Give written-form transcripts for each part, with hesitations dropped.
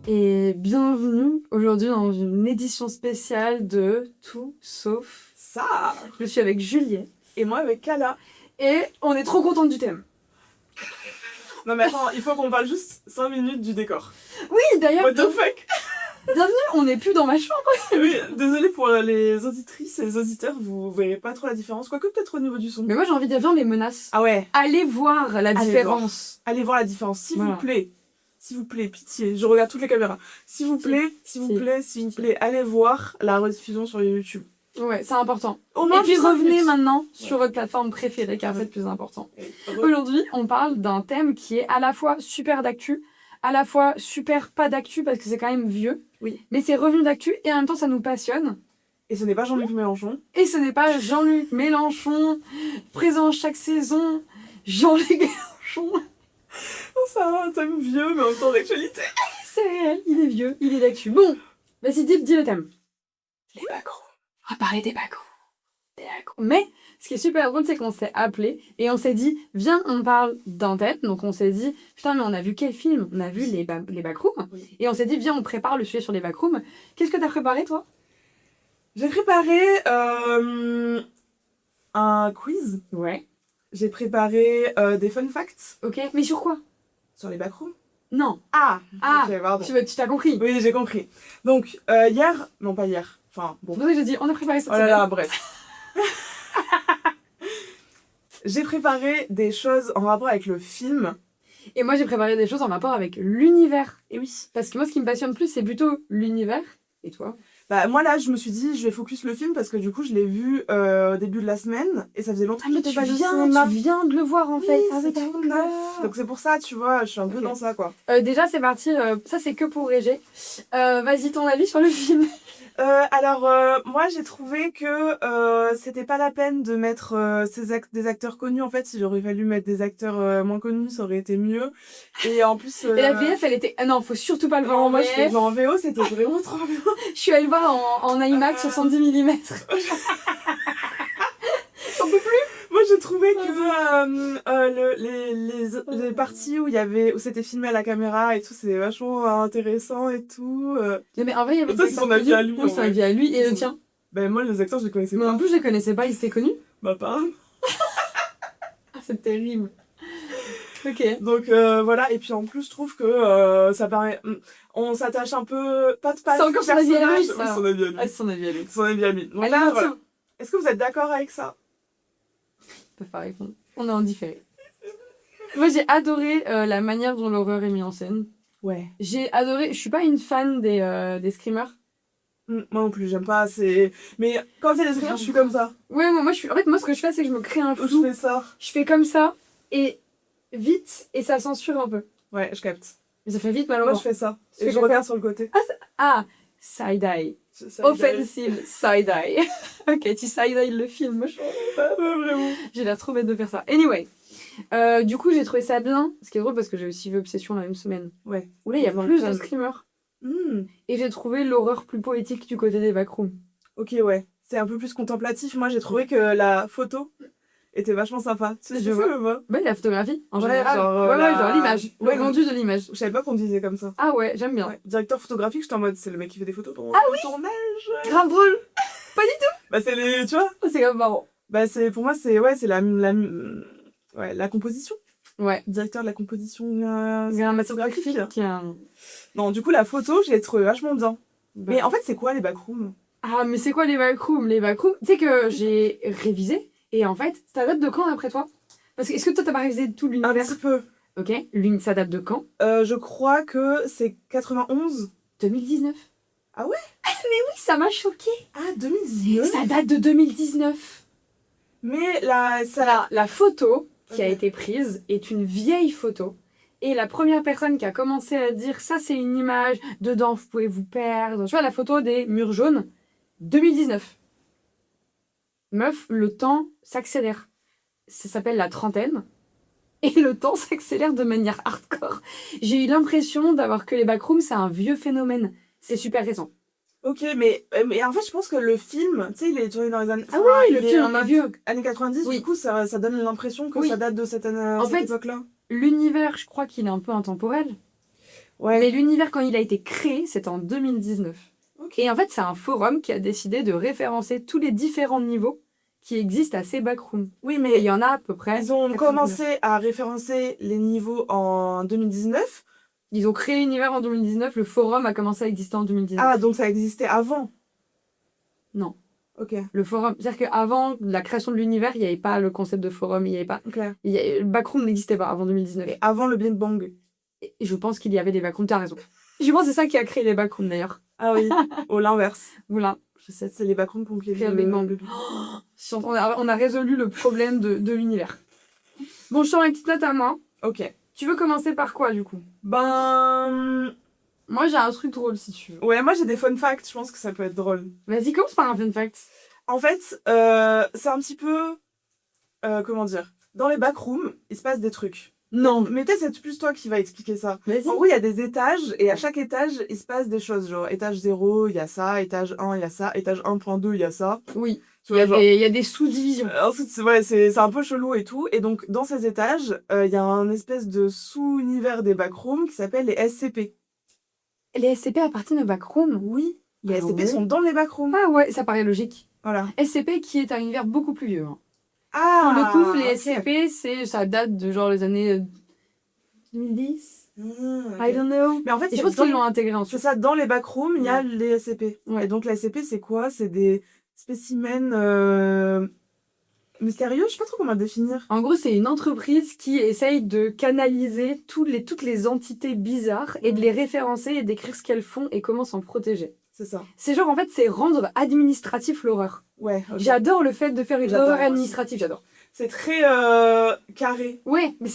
Et bienvenue aujourd'hui dans une édition spéciale de Tout Sauf Ça. Je suis avec Juliette. Et moi avec Kala. Et on est trop contente du thème. Non mais attends, il faut qu'on parle juste 5 minutes du décor. Oui, d'ailleurs, What the fuck. bienvenue, on n'est plus dans ma chambre. Oui, désolé pour les auditrices et les auditeurs, vous verrez pas trop la différence. Quoique peut-être au niveau du son. Mais moi j'ai envie de dire les menaces. Ah ouais, Allez voir la différence. allez voir la différence, s'il Voilà. vous plaît. S'il vous plaît, pitié, je regarde toutes les caméras. S'il vous plaît, s'il vous plaît, allez voir la rediffusion sur YouTube. Ouais, c'est important. Au Et moins puis 5 revenez minutes. maintenant sur votre plateforme préférée car c'est le plus important. Re- Aujourd'hui, on parle d'un thème qui est à la fois super d'actu, à la fois super pas d'actu parce que c'est quand même vieux. Oui. Mais c'est revenu d'actu et en même temps ça nous passionne. Et ce n'est pas Jean-Luc Mélenchon. Et ce n'est pas Jean-Luc Mélenchon, présent chaque saison. Jean-Luc Mélenchon, Oh, ça a un thème vieux, mais en même temps d'actualité. c'est réel, il est vieux, il est d'actu. Bon, vas-y, dis le thème. Les backrooms. On va parler des backrooms. Mais ce qui est super drôle, c'est qu'on s'est appelé et on s'est dit, viens, on parle d'un thème. Donc on s'est dit, putain, mais on a vu quel film? On a vu les backrooms. Oui. Et on s'est dit, viens, on prépare le sujet sur les backrooms. Qu'est-ce que t'as préparé, toi? J'ai préparé un quiz. Ouais. J'ai préparé des fun facts Ok. Mais sur quoi? sur les backrooms. Non. Ah, Ah, ok, pardon. tu t'as compris. Oui, j'ai compris. Donc, hier... Non, pas hier. Enfin, bon. C'est pour ça que j'ai dit, on a préparé cette Oh là semaine. là, bref. J'ai préparé des choses en rapport avec le film. Et moi, j'ai préparé des choses en rapport avec l'univers. Et oui. Parce que moi, ce qui me passionne plus, c'est plutôt l'univers. Et toi? Bah, moi, là, je me suis dit, je vais focus le film parce que du coup, je l'ai vu au début de la semaine et ça faisait longtemps que j'étais pas allée au cinéma. tu viens de le voir, en Oui, fait. c'est tout neuf. Donc, c'est pour ça, tu vois, je suis un peu Ok. dans ça, quoi. Déjà, c'est parti. Ça, c'est que pour Régé. Vas-y, ton avis sur le film. Alors, moi, j'ai trouvé que c'était pas la peine de mettre des acteurs connus. En fait, il aurait fallu mettre des acteurs moins connus, ça aurait été mieux. Et en plus... Et la VF, elle était... Ah non, faut surtout pas le voir non, en moi, je fais VF. en VO, c'était vraiment trop bien. Je suis allée le voir en IMAX 70 mm. J'en peux plus. Moi, j'ai trouvé que les parties où c'était filmé à la caméra et tout, c'était vachement intéressant et tout. Mais en vrai, il y avait Ça, c'est son avis à lui, Oui, en son vrai. avis à lui et le tien. Ben, moi, les acteurs, je les connaissais Mais pas. en plus, je les connaissais pas, ils étaient connus. Bah, pas. Ah, c'est terrible. Ok. Donc, voilà. Et puis, en plus, je trouve que ça paraît... On s'attache un peu... Pas C'est encore son avis à lui, ça. Oui, son avis à lui. Ah, c'est son avis à lui. Son avis à lui. Donc Allez, là, tiens. voilà. Est-ce que vous êtes d'accord avec ça? Ils peuvent pas répondre. On est en différé. Moi, j'ai adoré la manière dont l'horreur est mise en scène. Ouais. J'ai adoré... Je suis pas une fan des screamers. Moi non plus, j'aime pas assez... Mais quand c'est des screamers, je suis comme ça. Ouais, moi, je suis... En fait, moi, ce que je fais, c'est que je me crée un Je flou. fais ça. Je fais comme ça, et vite, et ça censure un peu. Ouais, je capte. Mais ça fait vite, Moi, malheureusement. je fais ça. Tu Et fais je comme regarde sur le côté. Ah, side-eye. Offensive side-eye. Ok, tu side-eye le film. Ouais, vraiment. J'ai l'air trop bête de faire ça. Anyway. Du coup, j'ai trouvé ça bien. Ce qui est drôle parce que j'ai aussi vu Obsession la même semaine. Ouais. Où là, il y a Dans le plus de thème. screamers. Hmm. Et j'ai trouvé l'horreur plus poétique du côté des backrooms. Ok, ouais. C'est un peu plus contemplatif. Moi, j'ai trouvé que la photo était vachement sympa. Tu sais, Je je vois. vois. Bah, la photographie, en Ouais, général. genre, Ouais, genre l'image. ouais, Le rendu de l'image. Je savais pas qu'on disait comme ça. Ah ouais, j'aime bien. Ouais. Directeur photographique, j'étais en mode, c'est le mec qui fait des photos pour Ah le tournage. Grave drôle. Bah, c'est les... Tu vois? C'est grave marrant. Bah, pour moi, c'est la composition. Ouais. Directeur de la composition Cinématographique. Non, du coup, la photo, je l'ai trouvée vachement bien. Mais en fait, c'est quoi les backrooms? Ah, mais c'est quoi les backrooms? Les backrooms, tu sais que j'ai révisé, et en fait, ça date de quand d'après toi? Parce que, est-ce que toi, t'as pas révisé tout Un l'univers? petit peu. Ok, ça date de quand? Je crois que c'est 91. 2019. Ah ouais? Mais oui, ça m'a choqué. Ah, 2019. Ça date de 2019. Mais la photo qui a Ok. été prise est une vieille photo. Et la première personne qui a commencé à dire ça, c'est une image, dedans, vous pouvez vous perdre. Tu vois, la photo des murs jaunes, 2019. Meuf, le temps s'accélère. Ça s'appelle la trentaine. Et le temps s'accélère de manière hardcore. J'ai eu l'impression d'avoir que les backrooms, c'est un vieux phénomène. C'est super récent. Ok, mais en fait, je pense que le film, tu sais, il est tourné dans les années... Ah enfin, oui, il le est film en est vieux. années 90, Oui. du coup, ça donne l'impression que Oui. ça date de cette En cette fait, époque-là. l'univers, je crois qu'il est un peu intemporel. Ouais. Mais l'univers, quand il a été créé, c'était en 2019. Ok. Et en fait, c'est un forum qui a décidé de référencer tous les différents niveaux qui existent à ces backrooms. Oui, Et il mais y en a à peu près ils ont 99. commencé à référencer les niveaux en 2019. Ils ont créé l'univers en 2019, le forum a commencé à exister en 2019. Ah, donc ça existait avant. Non, Ok, le forum. C'est-à-dire qu'avant la création de l'univers, il n'y avait pas le concept de forum, il n'y avait pas. ok. Le backroom n'existait pas avant 2019. Et avant le Big Bang. Et je pense qu'il y avait des backrooms, t'as raison. Je pense que c'est ça qui a créé les backrooms d'ailleurs. Ah oui, au l'inverse. Voilà, je sais. C'est les backrooms qui ont créé Créé le Big Bang. le Big Bang. Si on a résolu le problème de l'univers. Bon, je sors une petite note à moi. Ok. Tu veux commencer par quoi du coup? Ben... Moi j'ai un truc drôle si tu veux. Ouais, moi j'ai des fun facts, je pense que ça peut être drôle. Vas-y, commence par un fun fact. En fait, c'est un petit peu... comment dire? Dans les backrooms, il se passe des trucs. Non. Mais peut-être c'est plus toi qui va expliquer ça. Vas-y. En gros, il y a des étages, et à chaque étage, il se passe des choses. Genre, étage 0, il y a ça, étage 1, il y a ça, étage 1.2, il y a ça. Oui. Tu vois, genre... Il y a des sous-divisions. Ensuite, ouais, c'est un peu chelou et tout. Et donc, dans ces étages, il y a un espèce de sous-univers des backrooms qui s'appelle les SCP. Les SCP appartiennent au backroom? Oui, les Ah SCP ouais. sont dans les backrooms. Ah ouais, ça paraît logique. Voilà. SCP qui est un univers beaucoup plus vieux. Hein. Ah, Pour le coup, les ok. SCP, ça date de genre les années 2010. Ok. I don't know. Mais en fait, Et je pense qu'ils l'ont intégré c'est ensuite. ça, dans les backrooms, il y a Ouais. les SCP. Ouais. Et donc, les SCP, c'est quoi? C'est des spécimens mystérieux, je sais pas trop comment définir. En gros, c'est une entreprise qui essaye de canaliser toutes les entités bizarres et de les référencer et d'écrire ce qu'elles font et comment s'en protéger. C'est ça. C'est genre, en fait, c'est rendre administratif l'horreur. Ouais, ok. J'adore le fait de faire une J'adore horreur aussi. administrative, j'adore. C'est très carré. Ouais, mais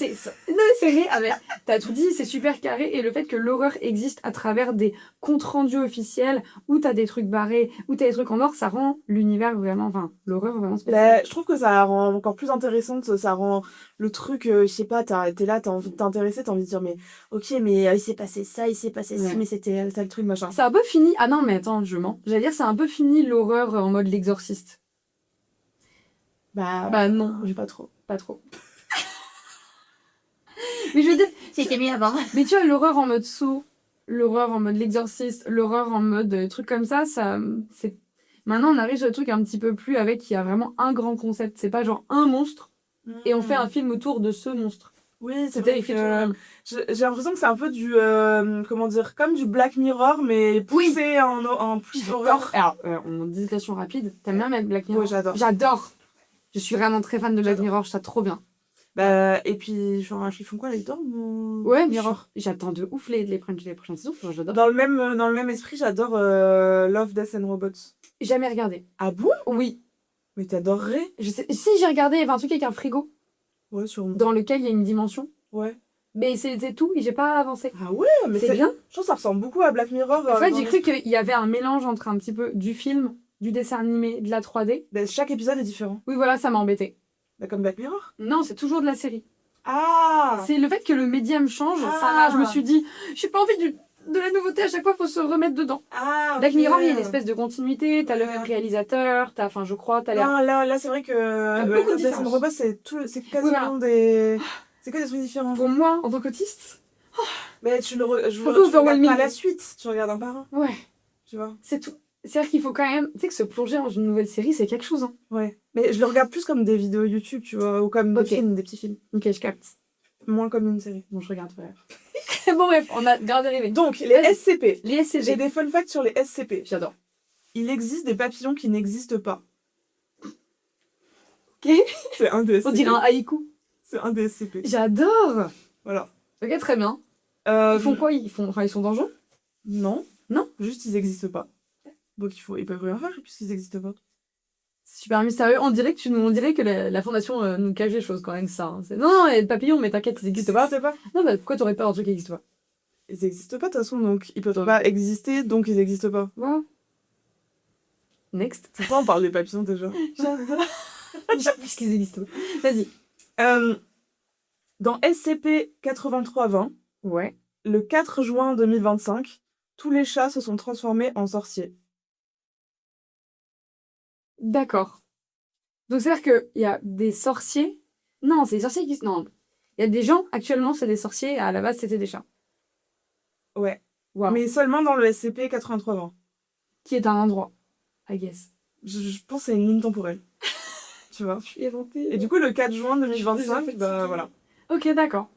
non, c'est vrai, t'as tout dit, c'est super carré, et le fait que l'horreur existe à travers des comptes rendus officiels, où t'as des trucs barrés, où t'as des trucs en or, ça rend l'univers vraiment, enfin, l'horreur vraiment spéciale. Je trouve que ça rend encore plus intéressante, ça rend le truc, je sais pas, t'es là, t'as envie de t'intéresser, t'as envie de dire, mais ok, mais il s'est passé ça, il s'est passé ci, Ouais. mais c'était tel truc, machin. C'est un peu fini, ah non, mais attends, je mens. J'allais dire, c'est un peu fini l'horreur en mode l'exorciste. Bah non, j'ai pas trop. pas trop. Mais je veux dire, C'était mieux avant. mais tu vois, l'horreur en mode Saw, l'horreur en mode l'exorciste, l'horreur en mode trucs comme ça, c'est... Maintenant, on arrive sur des trucs un petit peu plus avec, il y a vraiment un grand concept. C'est pas genre un monstre, et on fait un film autour de ce monstre. Oui, c'est C'est vrai terrifiant. que j'ai l'impression que c'est un peu du, comment dire, comme du Black Mirror, mais poussé en plus horreur. Alors, en digression rapide, t'aimes bien mettre Black Mirror? Ouais, j'adore. J'adore. Je suis vraiment très fan de Black J'adore. Mirror, je trouve ça trop bien. Bah, et puis, genre, ils font quoi, là, ils dorment ou... Ouais, Mirror. j'attends de ouf les prochaines saisons, j'adore. Dans le même esprit, j'adore Love, Death and Robots. Jamais regardé. Ah bon? Oui. Mais t'adorerais? Je sais, si j'ai regardé, il y avait un truc avec un frigo Ouais, sûrement. dans lequel il y a une dimension. Ouais. Mais c'est tout, et j'ai pas avancé. Ah ouais, mais C'est bien. Je trouve que ça ressemble beaucoup à Black Mirror. En fait, dans j'ai cru qu'il y avait un mélange entre un petit peu du film, du dessin animé, de la 3D. Ben, chaque épisode est différent. Oui, voilà, ça m'a embêté. Bah, comme Black Mirror. Non, c'est toujours de la série. Ah! C'est le fait que le médium change, Ah. je me suis dit, j'ai pas envie de la nouveauté, à chaque fois, faut se remettre dedans. Ah, Black ok. Mirror, il y a une espèce de continuité, t'as le même réalisateur, enfin, je crois, t'as l'air... Non, là, c'est vrai que beaucoup de Love, Death and différences. Robots, c'est quasiment voilà. des... C'est que des trucs différents. Pour moi, en tant qu'autiste, Mais tu Un peu regardes pas overwhelming. la suite, tu regardes un par un, ouais, tu vois. c'est tout. C'est-à-dire qu'il faut quand même, tu sais que se plonger dans une nouvelle série, c'est quelque chose, hein. Ouais. Mais je le regarde plus comme des vidéos YouTube, tu vois, ou comme des Ok. films, des petits films. Ok, je capte. Moins comme une série. Bon, je regarde, ouais. Bon, bref, on a grave dérivé. Donc, les Vas-y. SCP. Les J'ai SCG, des fun facts sur les SCP. j'adore. Il existe des papillons qui n'existent pas. Ok. C'est un des On SCP. dirait un haïku. C'est un des SCP. J'adore. Voilà. Ok, très bien. Ils font quoi? Ils sont dangereux? Non. Non. Juste, ils n'existent pas. Donc, ils peuvent rien faire puisqu'ils n'existent pas. C'est super mystérieux. On dirait que la fondation nous cache des choses quand même, ça. Hein. Non, il y a des papillons, mais t'inquiète, ils n'existent pas. Non, bah pourquoi t'aurais peur d'un truc qui n'existe pas? Ils n'existent pas de toute façon, donc ils peuvent pas exister, donc ils n'existent pas. Voilà. Next. Pourquoi on parle des papillons déjà? J'adore. Puisqu'ils existent pas. Vas-y. Dans SCP-8320, Ouais. le 4 juin 2025, tous les chats se sont transformés en sorciers. D'accord. Donc, c'est-à-dire qu'il y a des sorciers. Non, c'est des sorciers qui. Non. Il y a des gens, actuellement, c'est des sorciers, à la base, c'était des chats. Ouais. Waouh. Mais seulement dans le SCP-83 ans. Qui est un endroit, I guess. Je pense que c'est une ligne temporelle. Tu vois. Je suis éventée. Et du coup, le 4 juin Je suis déjà 2025, fatiguée. bah voilà. Ok, d'accord.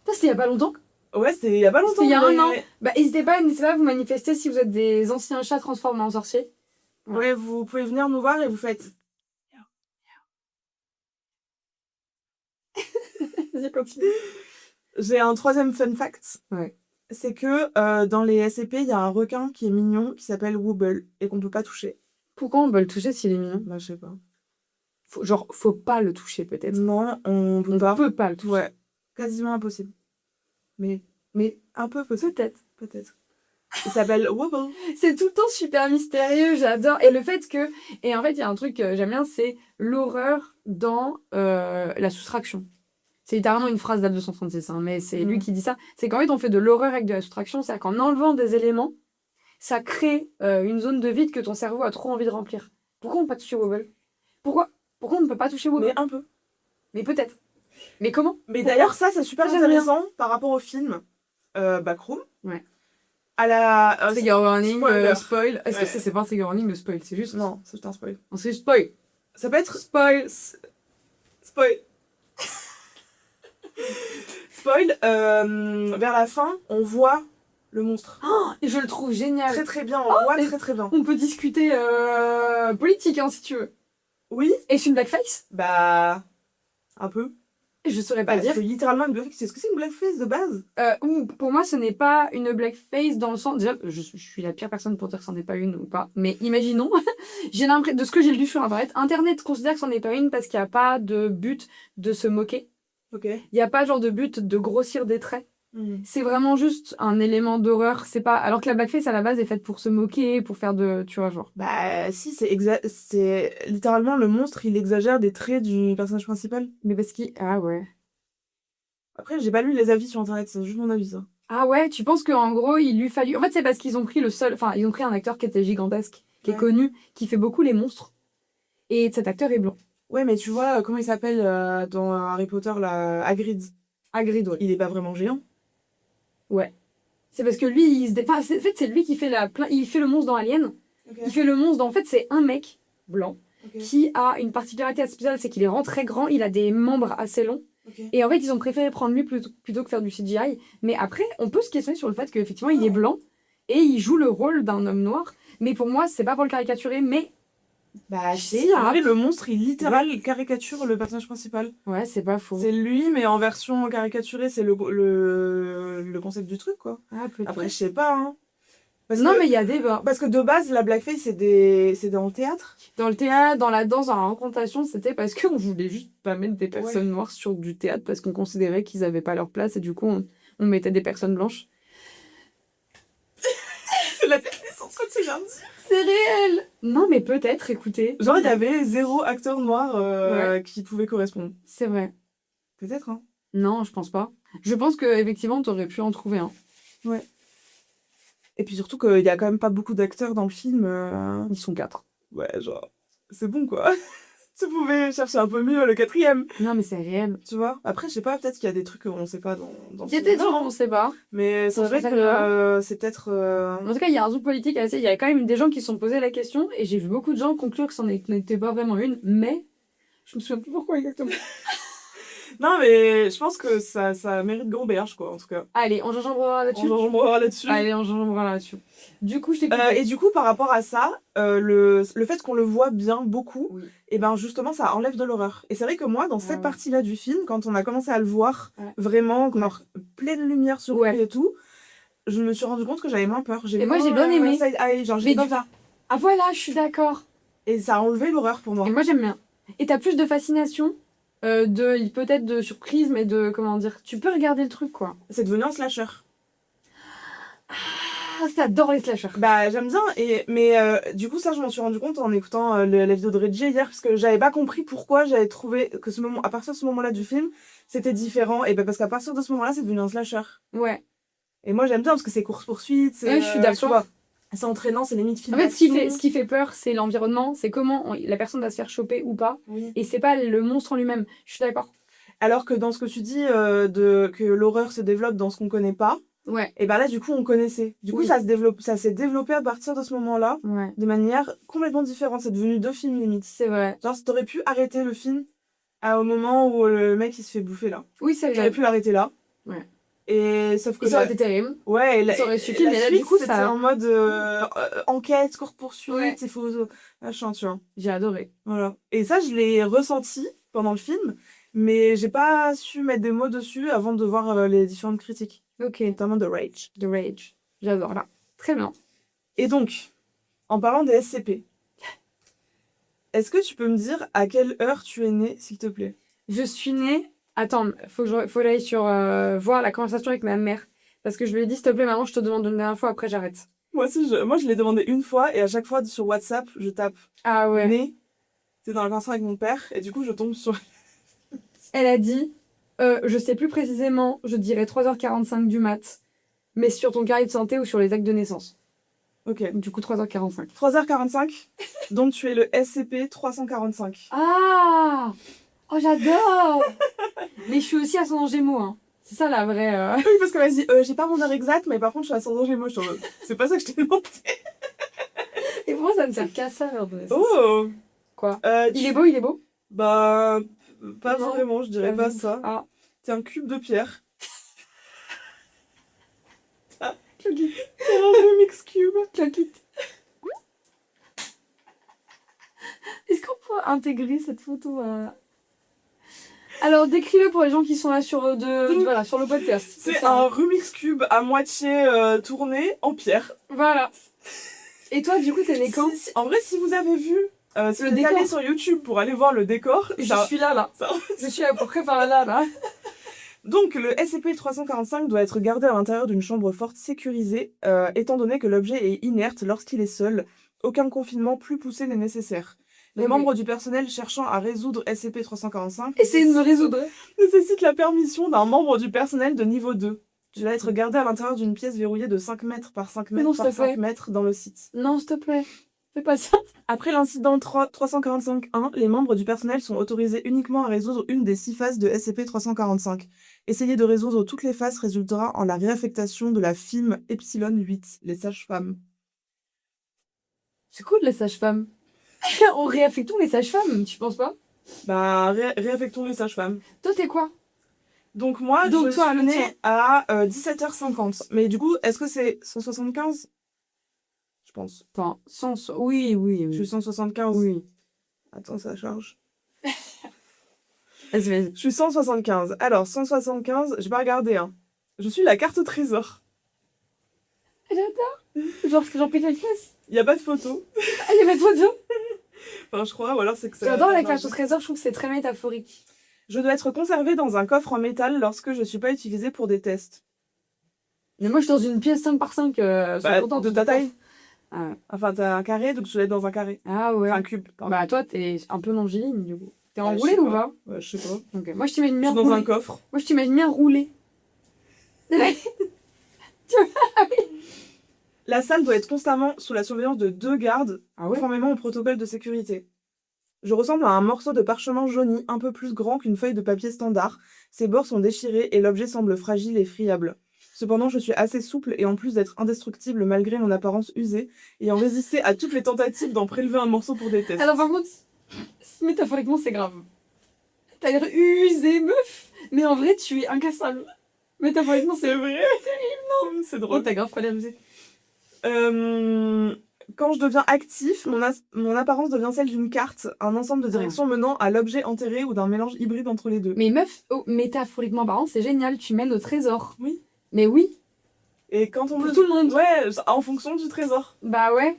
Ça, c'était il y a pas longtemps. Ouais, c'était il y a pas longtemps. C'était il y a un mais- an. Bah, n'hésitez pas à vous manifester si vous êtes des anciens chats transformés en sorciers. Ouais, vous pouvez venir nous voir et vous faites. Vas-y, continue. J'ai un troisième fun fact. Ouais. C'est que dans les SCP, il y a un requin qui est mignon qui s'appelle Wobble et qu'on peut pas toucher. Pourquoi on peut le toucher s'il est mignon? Bah, je sais pas. Faut pas le toucher, peut-être. Non, on peut On pas. peut pas le toucher. Ouais, quasiment impossible. Mais un peu possible. Peut-être. Peut-être. Il s'appelle Wobble. C'est tout le temps super mystérieux, j'adore. Et le fait que. Et en fait, il y a un truc que j'aime bien, c'est l'horreur dans la soustraction. C'est littéralement une phrase d'Al-236, hein, mais c'est lui qui dit ça. C'est qu'en fait, on fait de l'horreur avec de la soustraction. C'est-à-dire qu'en enlevant des éléments, ça crée une zone de vide que ton cerveau a trop envie de remplir. Pourquoi on ne peut pas toucher Wobble? Pourquoi on ne peut pas toucher Wobble? Mais un peu. Mais peut-être. Mais comment? Mais d'ailleurs, ça, c'est super Ça, j'aime bien. intéressant par rapport au film Backroom. Ouais. À la. Trigger warning, spoiler. spoil. Est-ce Ouais. que c'est pas un trigger warning, le spoil? C'est juste. Non, c'est un spoil. Non, c'est juste spoil. Ça peut être. Spoil. Spoil. Spoil. Vers la fin, on voit le monstre. Et je le trouve génial. Très très bien, on voit et- très très bien. On peut discuter politique, hein, si tu veux. Oui, Et c'est une blackface? bah. Un peu. Et je saurais pas Bah, dire. c'est littéralement une blackface. Est-ce que c'est une blackface de base? Pour moi, ce n'est pas une blackface dans le sens. Déjà, je suis la pire personne pour dire que c'en est pas une ou pas. Mais imaginons, j'ai l'impression, de ce que j'ai lu sur Internet, Internet considère que c'en est pas une parce qu'il n'y a pas de but de se moquer. Ok. Il n'y a pas genre de but de grossir des traits. Mhm. C'est vraiment juste un élément d'horreur. C'est pas. Alors que la blackface à la base est faite pour se moquer, pour faire de. Tu vois, genre. Bah, si, c'est littéralement le monstre, il exagère des traits du personnage principal. Mais parce qu'il. Ah ouais. Après, j'ai pas lu les avis sur internet, c'est juste mon avis, ça. Ah ouais, tu penses qu'en gros, il lui fallu. En fait, c'est parce qu'ils ont pris le seul. Enfin, ils ont pris un acteur qui était gigantesque, qui est Ouais. connu, qui fait beaucoup les monstres. Et cet acteur est blanc. Ouais, mais tu vois, comment il s'appelle dans Harry Potter, là, Hagrid. Hagrid, ouais. Il est pas vraiment géant. Ouais. C'est parce que lui, en fait, c'est lui qui fait il fait le monstre dans Alien. Ok. Il fait le monstre dans. En fait, c'est un mec blanc Ok. qui a une particularité assez spéciale, c'est qu'il est vraiment très grand, il a des membres assez longs. Ok. Et en fait, ils ont préféré prendre lui plutôt que faire du CGI. Mais après, on peut se questionner sur le fait qu'effectivement, il est blanc et il joue le rôle d'un homme noir. Mais pour moi, c'est pas pour le caricaturer, mais. Bah, Si, si, en hein. vrai, le monstre, il littéral caricature le personnage principal. Ouais, c'est pas faux. C'est lui, mais en version caricaturée, c'est le concept du truc, quoi. Ah, peut-être. Après, je sais pas, hein. Non, mais il y a des. Parce que de base, la blackface, c'est dans le théâtre. Dans le théâtre, dans la danse, dans la rencontration, c'était parce qu'on voulait juste pas mettre des personnes noires sur du théâtre parce qu'on considérait qu'ils avaient pas leur place et du coup, on mettait des personnes blanches. C'est la tête des sens que tu viens de dire. C'est réel! Non, mais peut-être, écoutez. Genre, il y avait 0 acteur noir qui pouvait correspondre. C'est vrai. Peut-être, hein. Non, je pense pas. Je pense qu'effectivement, t'aurais pu en trouver un. Ouais. Et puis surtout qu'il y a quand même pas beaucoup d'acteurs dans le film. Ils sont 4. Ouais, genre, c'est bon, quoi. Tu pouvais chercher un peu mieux le 4e, Non, mais c'est réel. tu vois. Après, je sais pas, peut-être qu'il y a des trucs qu'on sait pas dans Il y a des trucs qu'on sait pas. Mais c'est On vrai sait que pas. c'est peut-être... En tout cas, il y a un truc politique assez. Il y a quand même des gens qui se sont posé la question et j'ai vu beaucoup de gens conclure que c'en n'était pas vraiment une, mais je me souviens plus pourquoi exactement. Non, mais je pense que ça mérite gamberge, quoi, en tout cas. Allez, on gingembrera On là-dessus. gingembrera là-dessus. Allez, on gingembrera là-dessus. Du coup, je t'ai Et du coup, par rapport à ça, le fait qu'on le voit bien beaucoup, Oui. et ben justement, ça enlève de l'horreur. Et c'est vrai que moi, dans cette ouais. partie-là du film, quand on a commencé à le voir Ouais. vraiment, genre, pleine lumière sur Ouais. lui et tout, je me suis rendu compte que j'avais moins peur. Et moi, j'ai bien aimé. Genre, Mais j'ai comme ça. Ah voilà, je suis d'accord. Et ça a enlevé l'horreur pour moi. Et moi, j'aime bien. Et t'as plus de fascination, peut-être de surprise, mais de, comment dire, tu peux regarder le truc, quoi. C'est devenu un slasher. Ah, j'adore les slashers. Bah, j'aime bien. Mais du coup, ça, je m'en suis rendu compte en écoutant la vidéo de Reggie hier, parce que j'avais pas compris pourquoi j'avais trouvé que à partir de ce moment-là du film, c'était différent. Et ben parce qu'à partir de ce moment-là, c'est devenu un slasher. Ouais. Et moi, j'aime bien parce que c'est course-poursuite. Ouais, je suis d'accord. tu vois. C'est entraînant, c'est limite film En fait, d'action. ce qui fait peur, c'est l'environnement, c'est comment la personne va se faire choper ou pas. Oui. Et c'est pas le monstre en lui-même. Je suis d'accord. Alors que dans ce que tu dis, que l'horreur se développe dans ce qu'on connaît pas, Ouais. et ben là, du coup, on connaissait. Du coup, Oui. ça s'est développé à partir de ce moment-là, Ouais. de manière complètement différente. C'est devenu 2 films limite. C'est vrai. Genre, t'aurais pu arrêter le film au moment où le mec il se fait bouffer là. Oui, c'est J'aurais vrai. pu l'arrêter là. Ouais. Et sauf que Et ça aurait été terrible. ouais, Ça aurait suffi, la mais là, suite, du coup, c'était ça. en mode enquête, course-poursuite, Ouais. il faut machin, tu vois. J'ai adoré. Voilà. Et ça, je l'ai ressenti pendant le film, mais j'ai pas su mettre des mots dessus avant de voir les différentes critiques, Ok. notamment de Rage. The Rage. J'adore là. Très bien. Et donc, en parlant des SCP, est-ce que tu peux me dire à quelle heure tu es né, s'il te plaît? Je suis née. Attends, faut que j'aille sur voir la conversation avec ma mère. Parce que je lui ai dit, s'il te plaît, maman, je te demande une dernière fois, après j'arrête. Moi aussi, moi, je l'ai demandé une fois, et à chaque fois, sur WhatsApp, je tape Ah ouais. né. C'est dans la conversation avec mon père, et du coup, je tombe sur... Elle a dit, je sais plus précisément, je dirais 3h45 du mat, mais sur ton carnet de santé ou sur les actes de naissance. Ok. Du coup, 3h45. 3h45, donc tu es le SCP-345. Ah! Oh, j'adore! Mais je suis aussi ascendant Gémeaux, hein. C'est ça la vraie. Oui, parce qu'elle m'a dit, j'ai pas mon heure exacte, mais par contre, je suis ascendant Gémeaux. Je suis en mode, c'est pas ça que je t'ai demandé. Et pour moi, ça ne sert qu'à ça, l'heure de naissance. Oh! Quoi? Tu- Il est beau, il est beau? Bah, pas Non, vraiment, je dirais pas vu. ça. Ah, C'est un cube de pierre. je quitte. C'est un Rubik's Cube. Je quitte. Est-ce qu'on peut intégrer cette photo à... Alors, décris-le pour les gens qui sont là sur, voilà, sur le podcast. C'est ça. un Rubik's Cube à moitié tourné en pierre. Voilà. Et toi, du coup, t'es né quand? En vrai, si vous avez vu, si Le vous êtes décor. allé sur YouTube pour aller voir le décor, Je ça- suis là. ça- Je suis à peu près par là. Donc, le SCP-345 doit être gardé à l'intérieur d'une chambre forte sécurisée, étant donné que l'objet est inerte lorsqu'il est seul. Aucun confinement plus poussé n'est nécessaire. Les Ok. membres du personnel cherchant à résoudre SCP-345 Essayez de me résoudre. nécessitent la permission d'un membre du personnel de niveau 2. Tu dois être gardé à l'intérieur d'une pièce verrouillée de 5 mètres par 5 Mais non, mètres par s'il te plaît. 5 mètres dans le site. Non, s'il te plaît. Fais pas ça. Après l'incident 345-1, les membres du personnel sont autorisés uniquement à résoudre une des 6 phases de SCP-345. Essayer de résoudre toutes les phases résultera en la réaffectation de la FIM Epsilon 8, les sages-femmes. C'est cool, les sages-femmes. On réaffectons les sages-femmes, tu penses pas? Bah, réaffectons les sages-femmes. Toi, t'es quoi? Donc moi, Donc je toi, suis le tien. née à 17h50. Mais du coup, est-ce que c'est 175? Je pense. Attends, oui. Je suis 175. Oui. Attends, ça charge. Vas-y. Je suis 175. Alors, 175, j'ai pas regardé, hein. Je suis la carte au trésor. J'adore. Genre, ce que j'en pète la face. Il y a pas de photo. Ah, il y a pas de photo. Enfin, je crois, ou alors c'est que ça... J'adore la carte au trésor, je trouve que c'est très métaphorique. Je dois être conservée dans un coffre en métal lorsque je suis pas utilisée pour des tests. Mais moi, je suis dans une pièce 5 par 5. Bah, de ta taille. Ah, Enfin, t'as un carré, donc je dois être dans un carré. ah ouais. Enfin, un cube, pardon. Bah, toi, t'es un peu longiligne, du coup. T'es je enroulé sais ou pas. pas? Ouais, je sais pas. Ok. Moi, je t'imagine Je bien suis dans roulé. un coffre. Moi, je t'imagine bien roulé. La salle doit être constamment sous la surveillance de 2 gardes, Ah ouais? conformément au protocole de sécurité. Je ressemble à un morceau de parchemin jauni, un peu plus grand qu'une feuille de papier standard. Ses bords sont déchirés et l'objet semble fragile et friable. Cependant, je suis assez souple et en plus d'être indestructible malgré mon apparence usée, ayant résisté à toutes les tentatives d'en prélever un morceau pour des tests. Alors, par contre, métaphoriquement, c'est grave. T'as l'air usé, meuf. Mais en vrai, tu es incassable. Métaphoriquement, c'est vrai. C'est Oh, drôle. t'as grave pas l'air usé. Quand je deviens actif, mon apparence devient celle d'une carte, un ensemble de directions menant à l'objet enterré ou d'un mélange hybride entre les deux. Mais meuf, métaphoriquement parlant, c'est génial. Tu mènes au trésor. Oui. Mais oui, Et quand on pour me... tout le monde. Ouais, en fonction du trésor. Bah ouais.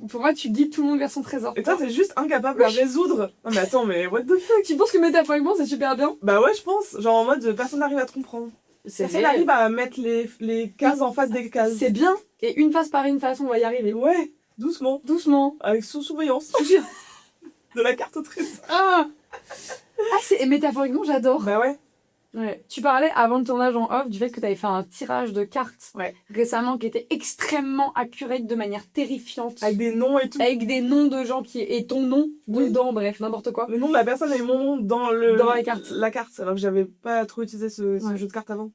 Pour moi, tu guides tout le monde vers son trésor. Et toi, t'es juste incapable à résoudre. Non mais attends, mais what the fuck? Tu penses que métaphoriquement, c'est super bien? Bah ouais, je pense. Genre en mode, personne n'arrive à te comprendre. Personne n'arrive à mettre les cases en face des cases. C'est bien. Et une face par une face, on va y arriver. Ouais, doucement. Doucement. Avec sous surveillance. De la carte au trésor. Ah, c'est métaphoriquement, j'adore. Bah ouais. Ouais. Tu parlais avant le tournage en off du fait que tu avais fait un tirage de cartes Ouais. récemment qui était extrêmement accurate de manière terrifiante. Avec des noms et tout. Avec des noms de gens et ton nom Oui. dedans, bref, n'importe quoi. Le nom de la personne et mon nom dans la carte. La carte, alors que j'avais pas trop utilisé ce Ouais. jeu de cartes avant.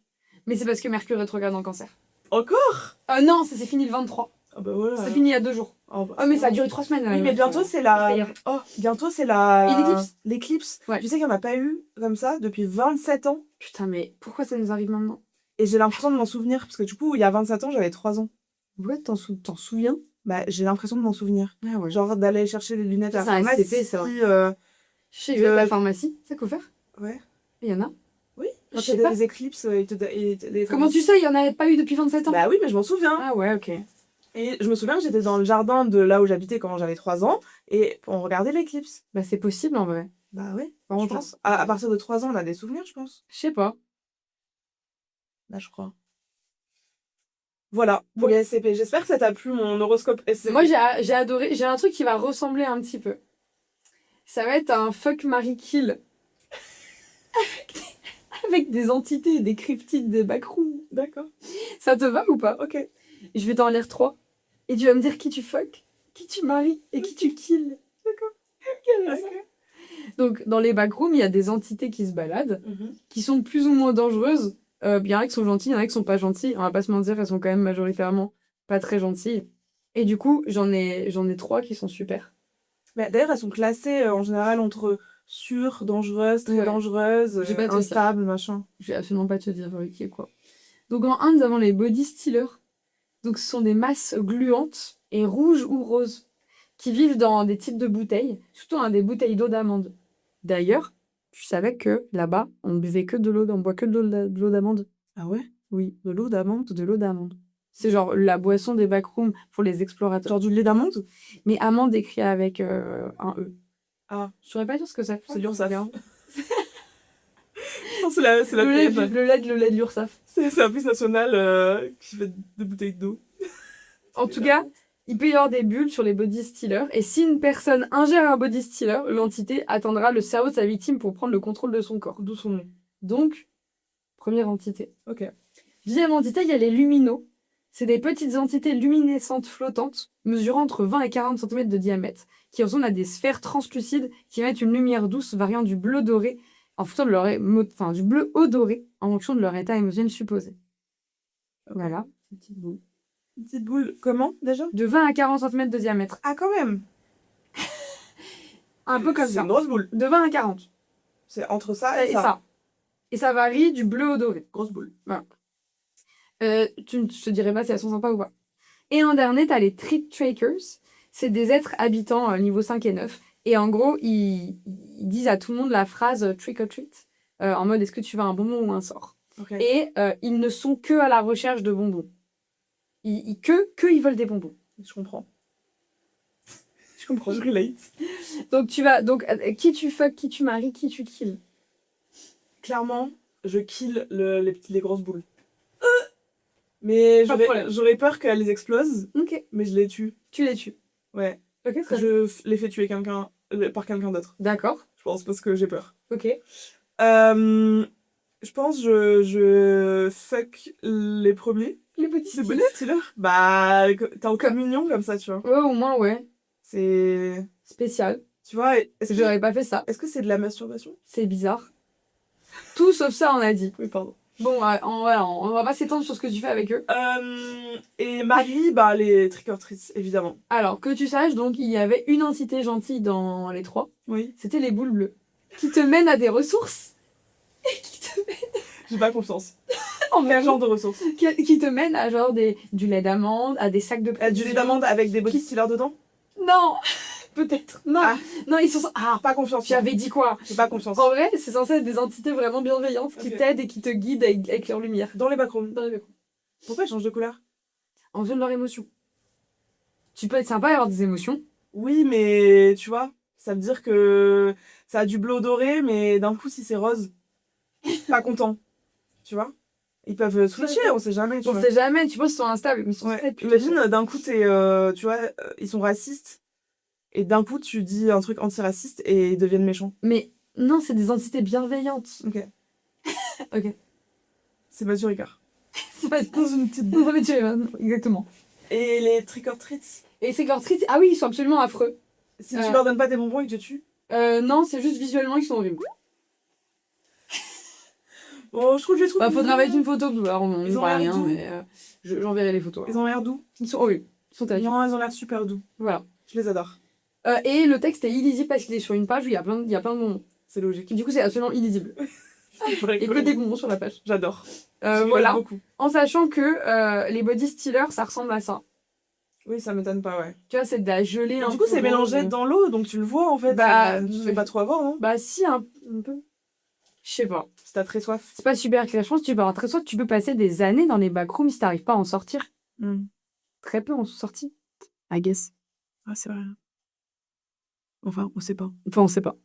Mais c'est parce que Mercure rétrograde en Cancer. Encore? Non, ça s'est fini le 23. Ah bah voilà. C'est fini il y a 2 jours. Oh, bah, Oh, mais ça a duré 3 semaines. Oui, mais bientôt c'est C'est la. hier. Oh, bientôt c'est la. Et l'éclipse. L'éclipse. Ouais. Tu sais qu'il n'y en a pas eu comme ça depuis 27 ans. Putain, mais pourquoi ça nous arrive maintenant? Et j'ai l'impression de m'en souvenir. Parce que du coup, il y a 27 ans, j'avais 3 ans. Ouais, t'en souviens? Bah, j'ai l'impression de m'en souvenir. Ah ouais. Genre d'aller chercher les lunettes à C'est un la pharmacie. SCP, ça. Puis, Chez la pharmacie, ça qu'au faire? ouais. Il y en a. Oui. Je Quand sais il y pas. a des éclipses, les Comment tu sais, il y en avait pas eu depuis 27 ans? Bah oui, mais je m'en souviens. Ah ouais, ok. Et je me souviens que j'étais dans le jardin de là où j'habitais quand j'avais 3 ans. Et on regardait l'éclipse. Bah c'est possible en vrai. Bah oui, Par je contre, pense. À partir de 3 ans, on a des souvenirs, je pense. je sais pas. Là, je crois. Voilà, pour les SCP. J'espère que ça t'a plu, mon horoscope SCP. Moi j'ai adoré. J'ai un truc qui va ressembler un petit peu. Ça va être un fuck Marry Kill. Avec des entités, des cryptides, des backrooms. D'accord. Ça te va ou pas? Ok. Je vais t'en lire 3. Et tu vas me dire qui tu fuck, qui tu maries et qui tu kills. Ok. Donc dans les backrooms, il y a des entités qui se baladent, qui sont plus ou moins dangereuses. Il y en a qui sont gentilles, il y en a qui sont pas gentilles. On va pas se mentir, elles sont quand même majoritairement pas très gentilles. Et du coup, j'en ai 3 qui sont super. Mais d'ailleurs, elles sont classées en général entre sûres, dangereuses, très Ouais. dangereuses, Je vais pas te dire. instables, machin. Je vais absolument pas te dire qui est quoi. Donc en 1, nous avons les body stealers. Donc ce sont des masses gluantes et rouges ou roses qui vivent dans des types de bouteilles, surtout dans des bouteilles d'eau d'amande. D'ailleurs, tu savais que là-bas, on buvait que de l'eau, on boit que de l'eau d'amande. Ah ouais? Oui, de l'eau d'amande. C'est genre la boisson des backrooms pour les explorateurs. Genre du lait d'amande? Mais amande écrit avec un E. Ah, Je saurais pas dire ce que c'est. c'est l'URSSAF. Regarde. Non, c'est la pub. Le lait de l'URSSAF. C'est Service national qui fait des bouteilles d'eau. En tout cas, il peut y avoir des bulles sur les body stealers. Et si une personne ingère un body stealer, l'entité atteindra le cerveau de sa victime pour prendre le contrôle de son corps. D'où son nom. Donc, première entité. Ok. Deuxième entité, il y a les luminos. C'est des petites entités luminescentes flottantes, mesurant entre 20 et 40 cm de diamètre, qui ressemblent à des sphères translucides qui émettent une lumière douce variant du bleu doré en fonction de leur du bleu odoré en fonction de leur état émotionnel supposé. Ok. Voilà, une petite boule. Une petite boule. Comment déjà? De 20 à 40 cm de diamètre. Ah, quand même. Un peu comme C'est ça. une grosse boule. De 20 à 40. C'est entre ça et ça. ça. Et ça varie du bleu au doré. Grosse boule. Je te dirais pas si elles sont sympas ou pas. Et en dernier, t'as les Treat Trackers. C'est des êtres habitants niveau 5 et 9. Et en gros, ils disent à tout le monde la phrase trick or treat. En mode, est-ce que tu veux un bonbon ou un sort? Ok. Et ils ne sont que à la recherche de bonbons. Ils veulent des bonbons. Je comprends. Je comprends. Je relate. Donc, qui tu fuck, qui tu maries, qui tu kills? Clairement, je kill les grosses boules. Mais Pas de problème. j'aurais peur qu'elles les explosent, Ok, mais je les tue. tu les tues. Ouais. Ok, très bien. Les fais tuer par quelqu'un d'autre. D'accord, Je pense parce que j'ai peur. ok. Je pense je fuck les premiers. Les petits Les styles. body stealers. Bah, t'es en communion comme ça, tu vois. Ouais, au moins, ouais. C'est... Spécial. Tu vois, est-ce J'aurais pas fait ça. que c'est de la masturbation? C'est bizarre. Tout sauf ça, on a dit. Oui, pardon. Bon, on va pas s'étendre sur ce que tu fais avec eux. Et Marie, bah, les trick-or-treats, évidemment. Alors, que tu saches, donc, il y avait une entité gentille dans les 3. Oui. C'était les boules bleues. Qui te mènent à des ressources. Et qui te J'ai pas confiance. en Quel genre de ressources? qui te mènent à genre du lait d'amande, à des sacs de Du provisions. lait d'amande avec des body stealers dedans? Non. Peut-être. Non. Ah. Non, ils sont... Ah, Pas confiance. tu avais dit quoi? J'ai pas confiance. En vrai, c'est censé être des entités vraiment bienveillantes qui Ok. t'aident et qui te guident avec leur lumière. Dans les backrooms. Dans les backrooms. Pourquoi ils changent de couleur? En fonction de leur émotion. Tu peux être sympa et avoir des émotions. Oui, mais tu vois, ça veut dire que ça a du bleu doré, mais d'un coup, si c'est rose, pas content. Tu vois? Ils peuvent switcher, on sait jamais. Tu On vois. sait jamais, tu penses qu'ils sont instables, mais ils sont Ouais. très plutôt. Imagine, d'un coup, tu vois, ils sont racistes, et d'un coup, tu dis un truc antiraciste et ils deviennent méchants. Mais non, c'est des entités bienveillantes. Ok. Ok. C'est Mathieu Ricard. C'est pas Dans une petite Non, mais tu exactement. Et les trick or treats, Et c'est que leurs treats, ah oui, ils sont absolument affreux. si tu leur donnes pas des bonbons, ils te tuent. Non, c'est juste visuellement, ils sont horribles. Oh, je trouve que je les trouve Bah, faudra mignons. mettre une photo, alors on Ils ne ont voit l'air rien, doux. mais j'enverrai les photos. Ils ont l'air doux. Ils sont horribles. Ils sont terrifiants. Non, ils ont l'air super doux. Voilà. Je les adore. Et le texte est illisible parce qu'il est sur une page où il y a plein de bonbons. C'est logique. Du coup, c'est absolument illisible. C'est vrai Et que des bonbons sur la page. J'adore. Je Voilà. l'aime beaucoup. En sachant que les body stealers, ça ressemble à ça. Oui, ça m'étonne pas, ouais. Tu vois, c'est de la gelée. Et du coup, c'est mélangé dans l'eau, donc tu le vois en fait. Bah, Tu te fais pas trop avoir, non? Bah, si, un peu. Je sais pas. Si t'as très soif. C'est pas super clair. Je pense que tu peux avoir très soif. Tu peux passer des années dans les backrooms si t'arrives pas à en sortir. Très peu en sont sortis. I guess. Ah, c'est vrai. Enfin, on sait pas. Enfin, on sait pas.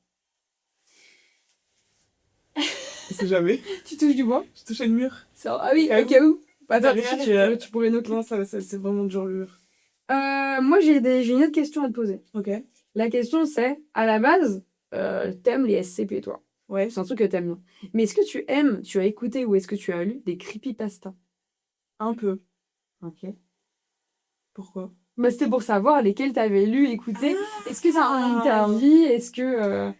On sait jamais. Tu touches du bois? Je touchais le mur. Ah oui, au cas où. Attends, Derrière, tu pourrais noter. Non, c'est vraiment dur le mur. Moi, j'ai une autre question à te poser. Ok. La question, c'est, à la base, t'aimes les SCP, toi. Ouais. C'est un truc que t'aimes bien. Mais est-ce que tu as écouté ou est-ce que tu as lu des creepypasta? Un peu. Ok. Pourquoi? Bah, c'était pour savoir lesquels t'avais lu, écouté. Est-ce que ça a interdit? Est-ce que...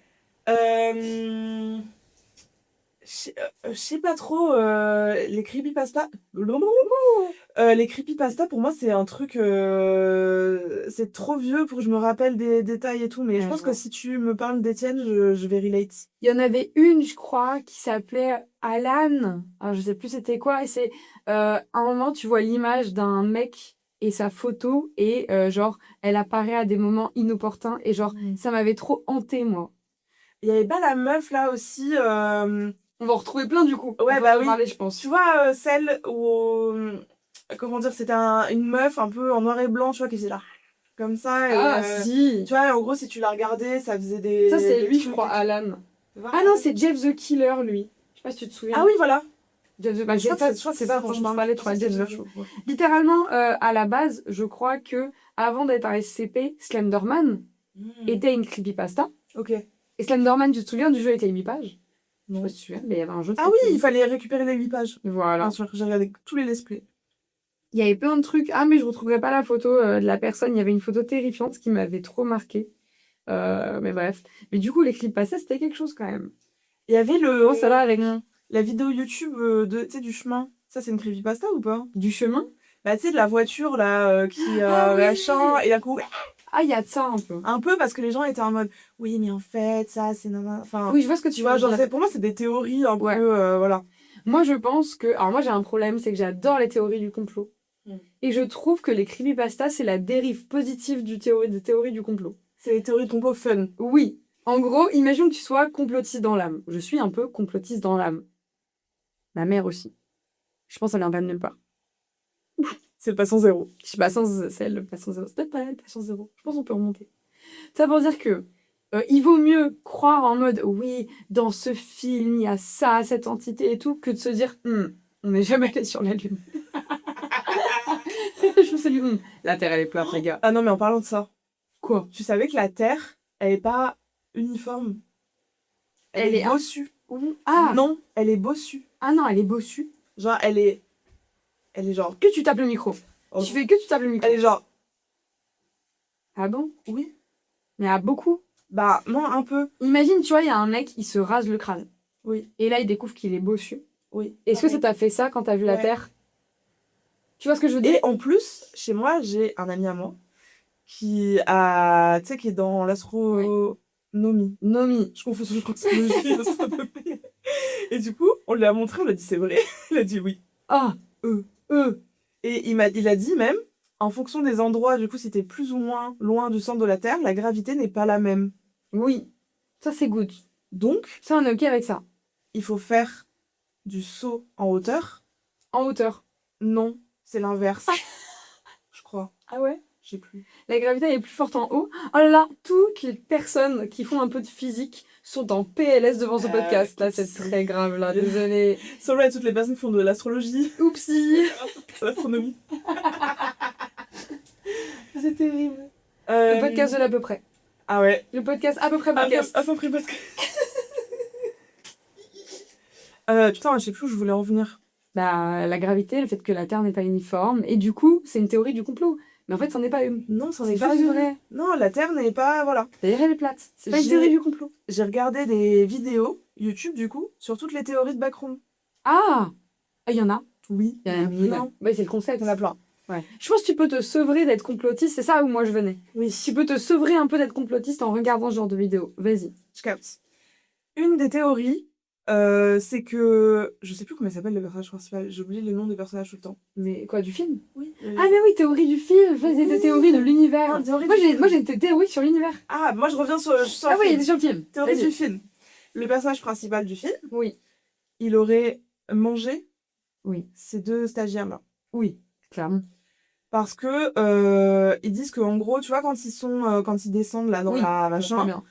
Je sais pas trop. Les creepypasta. Les creepypasta, pour moi, c'est un truc. C'est trop vieux pour que je me rappelle des détails et tout. Mais je pense que si tu me parles d'Étienne, je vais relate. Il y en avait une, je crois, qui s'appelait Alan. Alors, je sais plus c'était quoi. Et c'est un moment, tu vois l'image d'un mec et sa photo. Et genre, elle apparaît à des moments inopportuns. Et genre, ça m'avait trop hanté, moi. Il y avait pas la meuf là aussi. On va en retrouver plein du coup. Ouais, On va bah en oui. parler, je pense. Tu vois, celle où. Comment dire, c'était une meuf un peu en noir et blanc, tu vois, qui faisait là. Comme ça. Ah, Et, si. tu vois, en gros, si tu la regardais, ça faisait des. Ça, c'est des lui, je trucs crois, et tout. Alan. Tu vois. Ah non, c'est Jeff the Killer, lui. Je sais pas si tu te souviens. Ah oui, voilà. Jeff the... Bah, je crois que c'est pas ça quand je dont parlais, tu vois, Jeff the... Littéralement, à la base, je crois que avant d'être un SCP, Slenderman était une creepypasta. Ok. Et Slenderman, tu te souviens du jeu avec les 8 pages? Non. Je me souviens, mais il y avait un jeu. Ah oui, il fallait récupérer les 8 pages. Voilà. Bien sûr, j'ai regardé tous les let's play. Il y avait plein de trucs. Ah, mais je retrouverai pas la photo de la personne. Il y avait une photo terrifiante qui m'avait trop marqué. Mais bref. Mais du coup, les creepypasta, c'était quelque chose quand même. Il y avait Oh, ça va avec la vidéo YouTube tu sais, du chemin. Ça, c'est une creepypasta ou pas? du chemin. Bah, tu sais, de la voiture là qui oui. machin, et d'un coup. Ah, il y a de ça un peu. Un peu parce que les gens étaient en mode oui, mais en fait, ça, c'est. Enfin, Oui, je vois ce que tu vois, genre, pour moi, c'est des théories un peu. Voilà. Moi, je pense que... Alors, moi, j'ai un problème, c'est que j'adore les théories du complot. Et je trouve que les creepypasta, c'est la dérive positive des théories du complot. C'est les théories de complot fun. Oui. En gros, imagine que tu sois complotiste dans l'âme. Je suis un peu complotiste dans l'âme. Ma mère aussi. Je pense qu'elle vient pas de nulle part. C'est le patient zéro. Je sais pas, c'est le patient zéro. C'est peut-être pas elle, le patient zéro. Je pense qu'on peut remonter. Ça veut dire que il vaut mieux croire en mode oui, dans ce film, il y a ça, cette entité et tout, que de se dire on n'est jamais allé sur la Lune. Je me suis dit, la Terre, elle est plate, les gars. Ah non, mais en parlant de ça. Quoi? Tu savais que la Terre, elle est pas uniforme. Elle est bossue. Ah non, elle est bossue. Ah non, elle est bossue. Genre, elle est genre. Que tu tapes le micro. Oh. Tu fais que tu tapes le micro. Elle est genre. Ah bon? Oui. Mais à beaucoup. Bah, non, un peu. Imagine, tu vois, il y a un mec, il se rase le crâne. Oui. Et là, il découvre qu'il est bossu. Oui. Est-ce que ça t'a fait ça quand t'as vu la Terre? Tu vois ce que je veux dire? Et en plus, chez moi, j'ai un ami à moi qui a. Tu sais, qui est dans l'astronomie. Nomi. Je confonds toujours cosmologie et l'astronomie. Et du coup, on lui a montré, on lui a dit c'est vrai. Il a dit oui. Ah, Et il a dit même, en fonction des endroits, du coup, si t'es plus ou moins loin du centre de la Terre, la gravité n'est pas la même. Oui. Ça, c'est good. Donc, ça, on est OK avec ça. Il faut faire du saut en hauteur. En hauteur? Non, c'est l'inverse. Je crois. Ah ouais? Je sais plus. La gravité est plus forte en haut. Oh là là, toutes les personnes qui font un peu de physique sont en PLS devant ce podcast. Là, c'est très grave, là. Désolée. Sorry à toutes les personnes qui font de l'astrologie. Oupsie. C'est l'astronomie. C'est terrible. Le podcast de l'à peu près. Ah ouais. Le podcast à peu près podcast. À peu près podcast. Putain, je sais plus où je voulais en venir. Bah, la gravité, le fait que la Terre n'est pas uniforme. Et du coup, c'est une théorie du complot. Mais en fait, c'en est pas une. Non, c'en C'est est pas juste une. vrai. Non, la Terre n'est pas... Voilà. D'ailleurs, elle est plate. C'est pas une J'ai- théorie du complot. J'ai regardé des vidéos YouTube, du coup, sur toutes les théories de backroom. Ah! Il y en a. Oui, Il y en a mille. plein. Ouais, c'est le concept. Il y en a plein. Ouais. Je pense que tu peux te sevrer d'être complotiste. C'est ça où moi je venais. Oui, Tu peux te sevrer un peu d'être complotiste en regardant ce genre de vidéo. Vas-y. je capte. Une des théories, c'est que... Je sais plus comment il s'appelle le personnage principal. J'oublie le nom des personnages tout le temps. Mais quoi, du film? Oui. Ah, mais oui, théorie du film. Je faisais des Oui. théories de l'univers. Ah, théorie Moi, du film. j'ai des théories sur l'univers. Ah, moi je reviens sur Ah, le oui, il film. est sur le film. Théorie Vas-y. du film. Le personnage principal du film, Oui. il aurait mangé Oui. ces deux stagiaires-là. Oui. Clairement. Parce que ils disent que en gros, tu vois, quand ils descendent là dans Oui. la Je comprends machin, bien.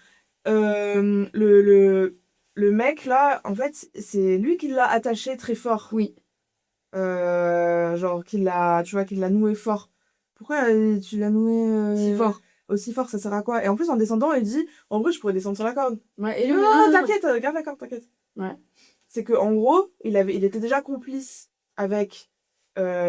le mec là, en fait, c'est lui qui l'a attaché très fort. Oui. Genre tu vois, qu'il l'a noué fort. Pourquoi tu l'as noué Si fort. aussi fort, ça sert à quoi? Et en plus, en descendant, il dit, en vrai, je pourrais descendre sur la corde. Ouais. Et Non, lui, non, t'inquiète, garde la corde, t'inquiète. Ouais. C'est que en gros, il était déjà complice avec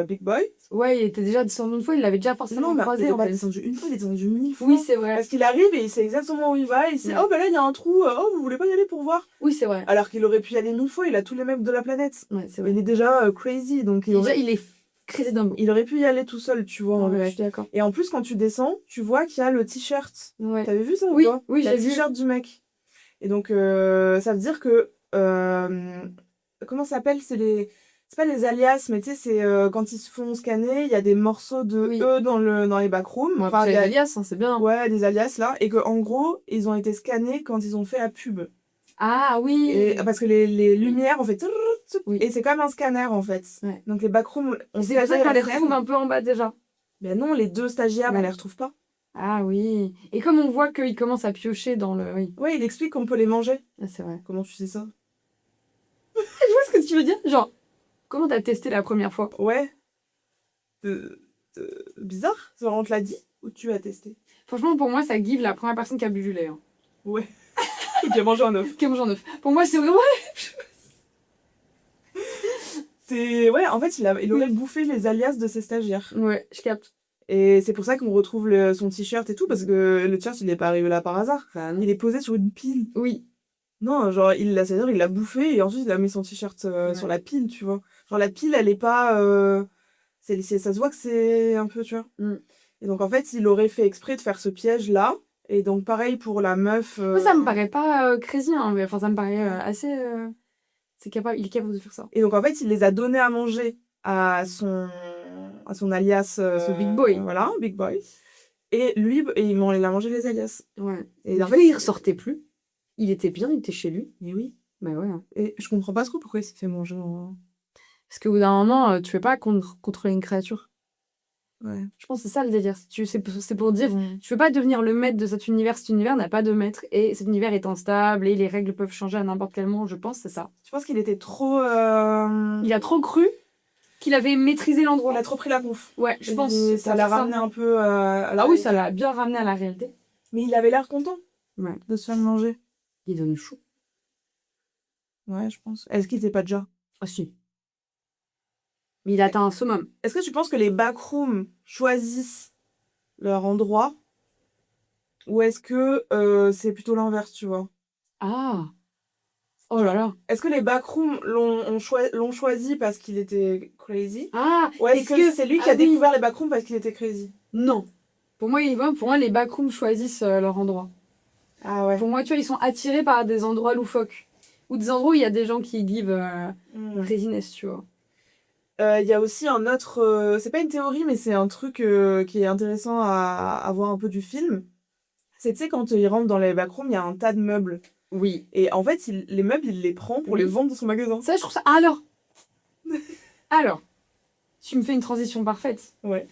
Big Boy. Ouais, il était déjà descendu une fois, il l'avait déjà forcément Non, mais croisé. il est en pas fait. descendu une fois, il est descendu 1000 fois. Oui, c'est vrai. Parce qu'il arrive et il sait exactement où il va. Il sait, Ouais. oh, bah là, il y a un trou. Oh, vous voulez pas y aller pour voir? Oui, c'est vrai. Alors qu'il aurait pu y aller 1000 fois, il a tous les mecs de la planète. Ouais, c'est vrai. Il est déjà crazy, donc Déjà, il est crazy d'un il aurait pu y aller tout seul, tu vois, en Ouais, je vrai. suis d'accord. Et en plus, quand tu descends, tu vois qu'il y a le t-shirt. Ouais. T'avais vu ça ou Oui, pas? oui, Il y a j'ai le vu. t-shirt du mec. Et donc, ça veut dire que. Comment ça s'appelle? C'est pas les alias, mais tu sais, c'est quand ils se font scanner, il y a des morceaux de Oui. eux dans les backrooms. Ouais, Enfin, c'est il y a- alias, hein, c'est bien. Ouais, des alias là. Et que en gros, ils ont été scannés quand ils ont fait la pub. Ah oui. Et, parce que les lumières ont fait. Oui. Et c'est comme un scanner en fait. Ouais. Donc les backrooms, on C'est pour ça sait qu'on les la retrouve scène. un peu en bas déjà. Ben non, les deux stagiaires, Ouais. on les retrouve pas. Ah oui. Et comme on voit qu'il commence à piocher dans le. Oui. Ouais, il explique qu'on peut les manger. Ah, c'est vrai. Comment tu sais ça? Je vois ce que tu veux dire. Genre, comment t'as testé la première fois? Ouais. Bizarre. Genre, on te l'a dit ou tu as testé? Franchement, pour moi, ça give la première personne qui a bu du lait. Hein. Ouais. Ou qui a mangé un œuf. Qui a mangé un œuf. Pour moi, c'est vraiment. C'est... Ouais, en fait, il aurait bouffé les alias de ses stagiaires. Ouais, je capte. Et c'est pour ça qu'on retrouve son t-shirt et tout, parce que le t-shirt, il n'est pas arrivé là par hasard. Bah, non. Il est posé sur une pile. Oui. Non, genre, c'est-à-dire, il l'a bouffé et ensuite, il a mis son t-shirt Ouais. sur la pile, tu vois. Genre, la pile, elle est pas... ça se voit que c'est un peu, tu vois. Mm. Et donc, en fait, il aurait fait exprès de faire ce piège-là. Et donc, pareil pour la meuf... Moi, ça me paraît pas crazy, hein, mais enfin, ça me paraît assez. Il est capable de faire ça. Et donc, en fait, il les a donnés à manger à son alias... Ce Big Boy. Voilà, Big Boy. Et lui, il a mangé les alias. Ouais. Et Et en en fait, fait, il ressortait plus. Il était bien, il était chez lui. Mais oui. Bah ouais. Hein. Et je comprends pas trop pourquoi il s'est fait manger en... Parce qu'au bout d'un moment, tu fais pas contrôler une créature. Ouais. Je pense que c'est ça le délire. C'est pour dire, tu peux pas devenir le maître de cet univers. Cet univers n'a pas de maître. Et cet univers est instable et les règles peuvent changer à n'importe quel moment. Je pense que c'est ça. Tu penses qu'il était trop... Il a trop cru qu'il avait maîtrisé l'endroit. Il a trop pris la conf. Ouais, je Et pense. ça l'a ramené un peu à la Ah oui, réalité. ça l'a bien ramené à la réalité. Mais il avait l'air content Ouais. de se faire manger. Il donne chaud. Ouais, je pense. Est-ce qu'il était pas déjà? Ah si. Mais il atteint un summum. Est-ce que tu penses que les backrooms choisissent leur endroit? Ou est-ce que c'est plutôt l'inverse, tu vois? Ah. Oh là là. Est-ce que les backrooms l'ont choisi parce qu'il était crazy? Ah. Ou est-ce que c'est lui qui a découvert les backrooms parce qu'il était crazy? Non. Pour moi, les backrooms choisissent leur endroit. Ah ouais. Pour moi, tu vois, ils sont attirés par des endroits loufoques. Ou des endroits où il y a des gens qui give craziness, tu vois. Il y a aussi un autre... c'est pas une théorie, mais c'est un truc qui est intéressant à voir un peu du film. C'est, tu sais, quand il rentre dans les backrooms, il y a un tas de meubles. Oui. Et en fait, les meubles, il les prend pour les vendre dans son magasin. Ça, je trouve ça... Alors, tu me fais une transition parfaite. Ouais.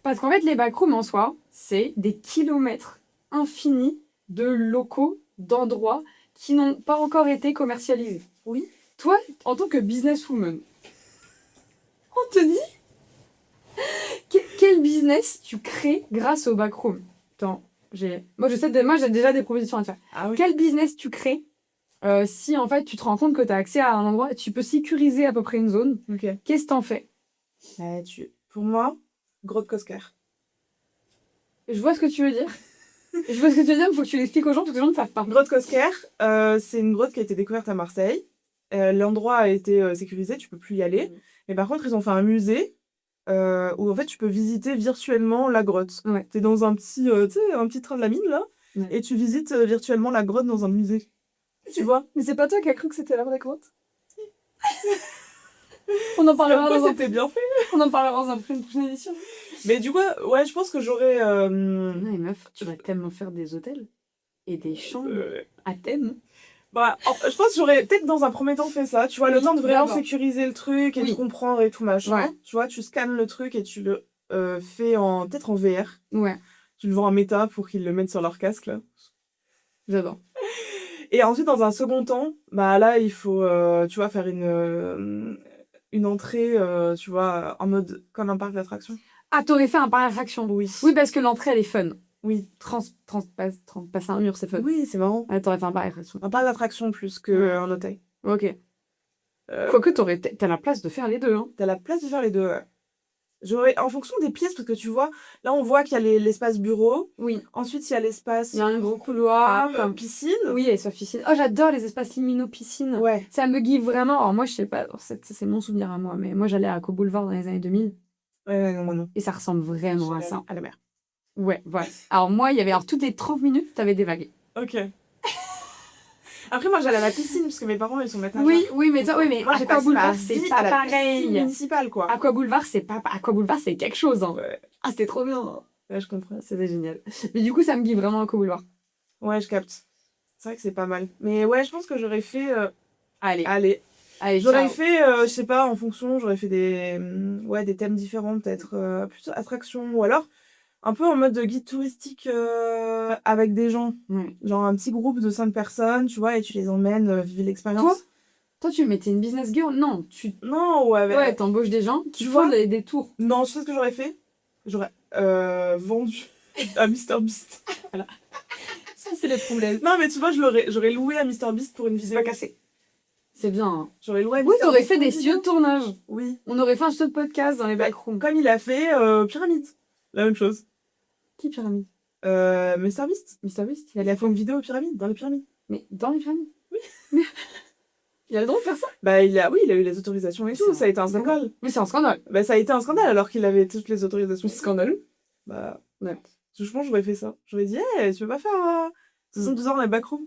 Parce qu'en fait, les backrooms en soi, c'est des kilomètres infinis de locaux, d'endroits qui n'ont pas encore été commercialisés. Oui. Toi, en tant que businesswoman, on te dit quel business tu crées grâce au backroom. Attends, moi j'ai déjà des propositions à te faire. Ah oui. Quel business tu crées Si en fait tu te rends compte que tu as accès à un endroit, tu peux sécuriser à peu près une zone, Ok. qu'est-ce que t'en fais? Pour moi, grotte Cosquer. Je vois ce que tu veux dire. Je vois ce que tu veux dire, mais faut que tu l'expliques aux gens parce que les gens ne savent pas. Grotte Cosquer, c'est une grotte qui a été découverte à Marseille. L'endroit a été sécurisé, tu peux plus y aller. Mais par contre, ils ont fait un musée où en fait tu peux visiter virtuellement la grotte. Ouais. T'es dans un petit, tu sais, un petit train de la mine là, Ouais. et tu visites virtuellement la grotte dans un musée. Tu vois? Mais c'est pas toi qui as cru que c'était la vraie grotte? On en parlera Comme dans quoi un... c'était bien fait. On en parlera dans une prochaine édition. Mais du coup, ouais, je pense que j'aurais. Non, mais meuf, tu vas tellement faire des hôtels et des chambres à thème. Bah, je pense que j'aurais peut-être dans un premier temps fait ça, tu vois, le Oui, temps de vraiment d'accord. sécuriser le truc et Oui. de comprendre et tout machin. Ouais. Tu vois, tu scannes le truc et tu le fais peut-être en VR. Ouais, Tu le vends à Meta pour qu'ils le mettent sur leur casque là. j'adore. Et ensuite, dans un second temps, bah là, il faut, tu vois, faire une entrée, tu vois, en mode comme un parc d'attractions. Ah, t'aurais fait un parc d'attraction? Oui. Oui, parce que l'entrée, elle est fun. Oui. Passer un mur, c'est fun. Oui, c'est marrant. Ah, t'aurais fait un parc d'attraction. Un parc d'attractions plus qu'un hôtel. Ok. Euh, Quoique, t'as la place de faire les deux, hein. T'as la place de faire les deux. Ouais. J'aurais, en fonction des pièces, parce que tu vois, là on voit qu'il y a l'espace bureau, Oui. ensuite il y a l'espace Il y a un gros couloir. piscine. Oui, et sa piscine. Oh, j'adore les espaces liminaux piscine. Ouais. Ça me guide vraiment. Alors, moi, je sais pas, c'est mon souvenir à moi, mais moi, j'allais à Co Boulevard dans les années 2000 Ouais, non, moi non. et ça ressemble vraiment à ça. À la mer. Ouais, voilà. Alors, moi, il y avait, alors, toutes les 30 minutes, t'avais des vagues. Ok. Après, moi j'allais à la piscine, parce que mes parents ils sont maîtres Oui, oui, mais ça, oui, mais moi j'ai Aqua passé Boulevard, ma c'est vie pas à la piscine pareil. municipale, quoi. Aqua Boulevard, c'est pas, Aqua Boulevard, c'est quelque chose, hein. Ouais. Ah, c'était trop bien. Ouais, je comprends. C'était génial. Mais du coup, ça me guide vraiment Aqua Boulevard. Ouais, je capte. C'est vrai que c'est pas mal. Mais ouais, je pense que j'aurais fait... Allez. Allez. ciao. J'aurais fait, je sais pas, en fonction, j'aurais fait des thèmes différents, peut-être plus attractions, ou alors un peu en mode de guide touristique avec des gens. Ouais. Genre un petit groupe de 5 personnes, tu vois, et tu les emmènes vivre l'expérience. Toi, tu mettais une business girl? Non, Non, ouais, ouais, t'embauches des gens qui tu font vois des tours. Non, tu sais ce que j'aurais fait? J'aurais vendu à MrBeast. Voilà. Ça, c'est le problème. Non, mais tu vois, j'aurais loué à MrBeast pour une C'est vidéo. pas cassé. C'est bien, hein. J'aurais loué à Oui, t'aurais MrBeast fait pour des une studios de vidéo. tournage. Oui. On aurait fait un studio de podcast dans les backrooms. Comme il a fait Pyramide. La même chose. Qui pyramide? MrBeast. MrBeast, Il a fait une vidéo aux pyramides, dans les pyramides. Mais dans les pyramides? Oui. Il a le droit de faire ça? Bah, il a eu les autorisations et tout, ça a été un scandale. Oui, c'est un scandale. Bah, ça a été un scandale alors qu'il avait toutes les autorisations. C'est scandaleux. Bah, Ouais. je pense que j'aurais fait ça. J'aurais dit, hey, tu veux pas faire 72 heures dans les backrooms?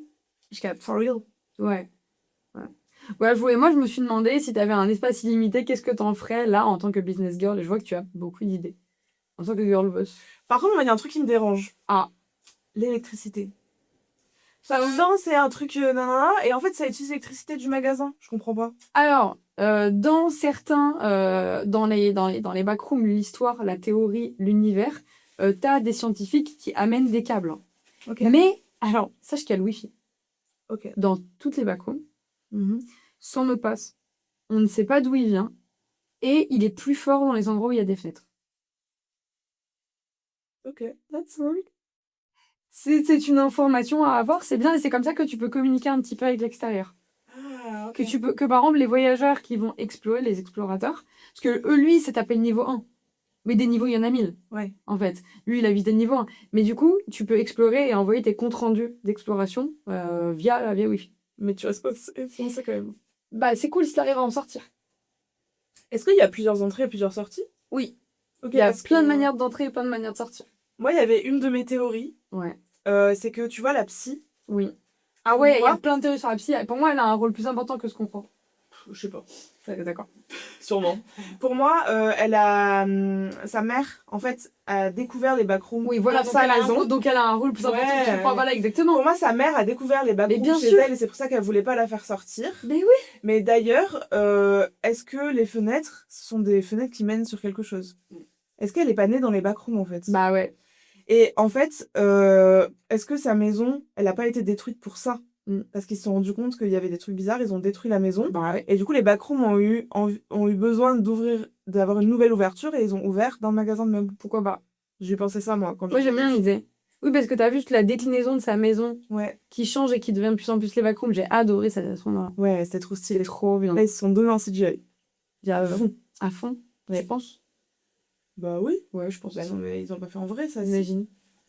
Je capte. For real. Ouais. Ouais, moi, je me suis demandé si t'avais un espace illimité, qu'est-ce que t'en ferais là en tant que business girl? Et je vois que tu as beaucoup d'idées. En tant que girl boss. Par contre, moi, il y a un truc qui me dérange. Ah. L'électricité. Ça va. Non, c'est un truc nanana, et en fait, ça utilise l'électricité du magasin. Je comprends pas. Alors, dans certains, dans les backrooms, l'histoire, la théorie, l'univers, t'as des scientifiques qui amènent des câbles. Ok. Mais, alors, sache qu'il y a le Wi-Fi. Ok. Dans toutes les backrooms, Mhm. sans mot de passe. On ne sait pas d'où il vient. Et il est plus fort dans les endroits où il y a des fenêtres. Ok. That's weird. C'est une information à avoir, c'est bien, et c'est comme ça que tu peux communiquer un petit peu avec l'extérieur. Ah, ok. Que par exemple, les voyageurs qui vont explorer, les explorateurs, parce que lui, c'est tapé le niveau 1. Mais des niveaux, il y en a 1000, Ouais. en fait. Lui, il a visité le niveau 1. Mais du coup, tu peux explorer et envoyer tes comptes rendus d'exploration via Wi-Fi. Mais tu restes pas français quand même. Bah, c'est cool si t'arrives à en sortir. Est-ce qu'il y a plusieurs entrées et plusieurs sorties? Oui. Ok. Il y a parce plein de que manières d'entrer et plein de manières de sortir. Moi, il y avait une de mes théories. Ouais. C'est que tu vois, la psy. Oui. Ah ouais, il y a Moi plein de théories sur la psy. Pour moi, elle a un rôle plus important que ce qu'on croit. Je sais pas. D'accord. Sûrement. Pour moi, elle a. Sa mère, en fait, a découvert les backrooms Oui, voilà, dans sa maison. donc elle a un rôle plus important que ce qu'on croit. Voilà, exactement. Pour moi, sa mère a découvert les backrooms bien chez sûr. elle et c'est pour ça qu'elle voulait pas la faire sortir. Mais oui. Mais d'ailleurs, est-ce que les fenêtres, ce sont des fenêtres qui mènent sur quelque chose? Est-ce qu'elle est pas née dans les backrooms en fait? Bah ouais. Et en fait, est-ce que sa maison, elle a pas été détruite pour ça? Parce qu'ils se sont rendus compte qu'il y avait des trucs bizarres, ils ont détruit la maison. Bah ouais. Et du coup, les backrooms ont eu besoin d'avoir une nouvelle ouverture et ils ont ouvert dans le magasin de meubles. Pourquoi pas? J'ai pensé ça moi quand Moi, j'aime bien l'idée. Oui, parce que t'as vu toute la déclinaison de sa maison Ouais, qui change et qui devient de plus en plus les backrooms. J'ai adoré ça à ce moment-là. ouais, c'était trop C'est stylé. trop bien. Là, ils se sont donnés en CGI. À fond. À fond, Ouais. je pense. Bah oui. Ouais, je pense. Bah non, mais ils ont pas fait en vrai, ça. Si. Imagine.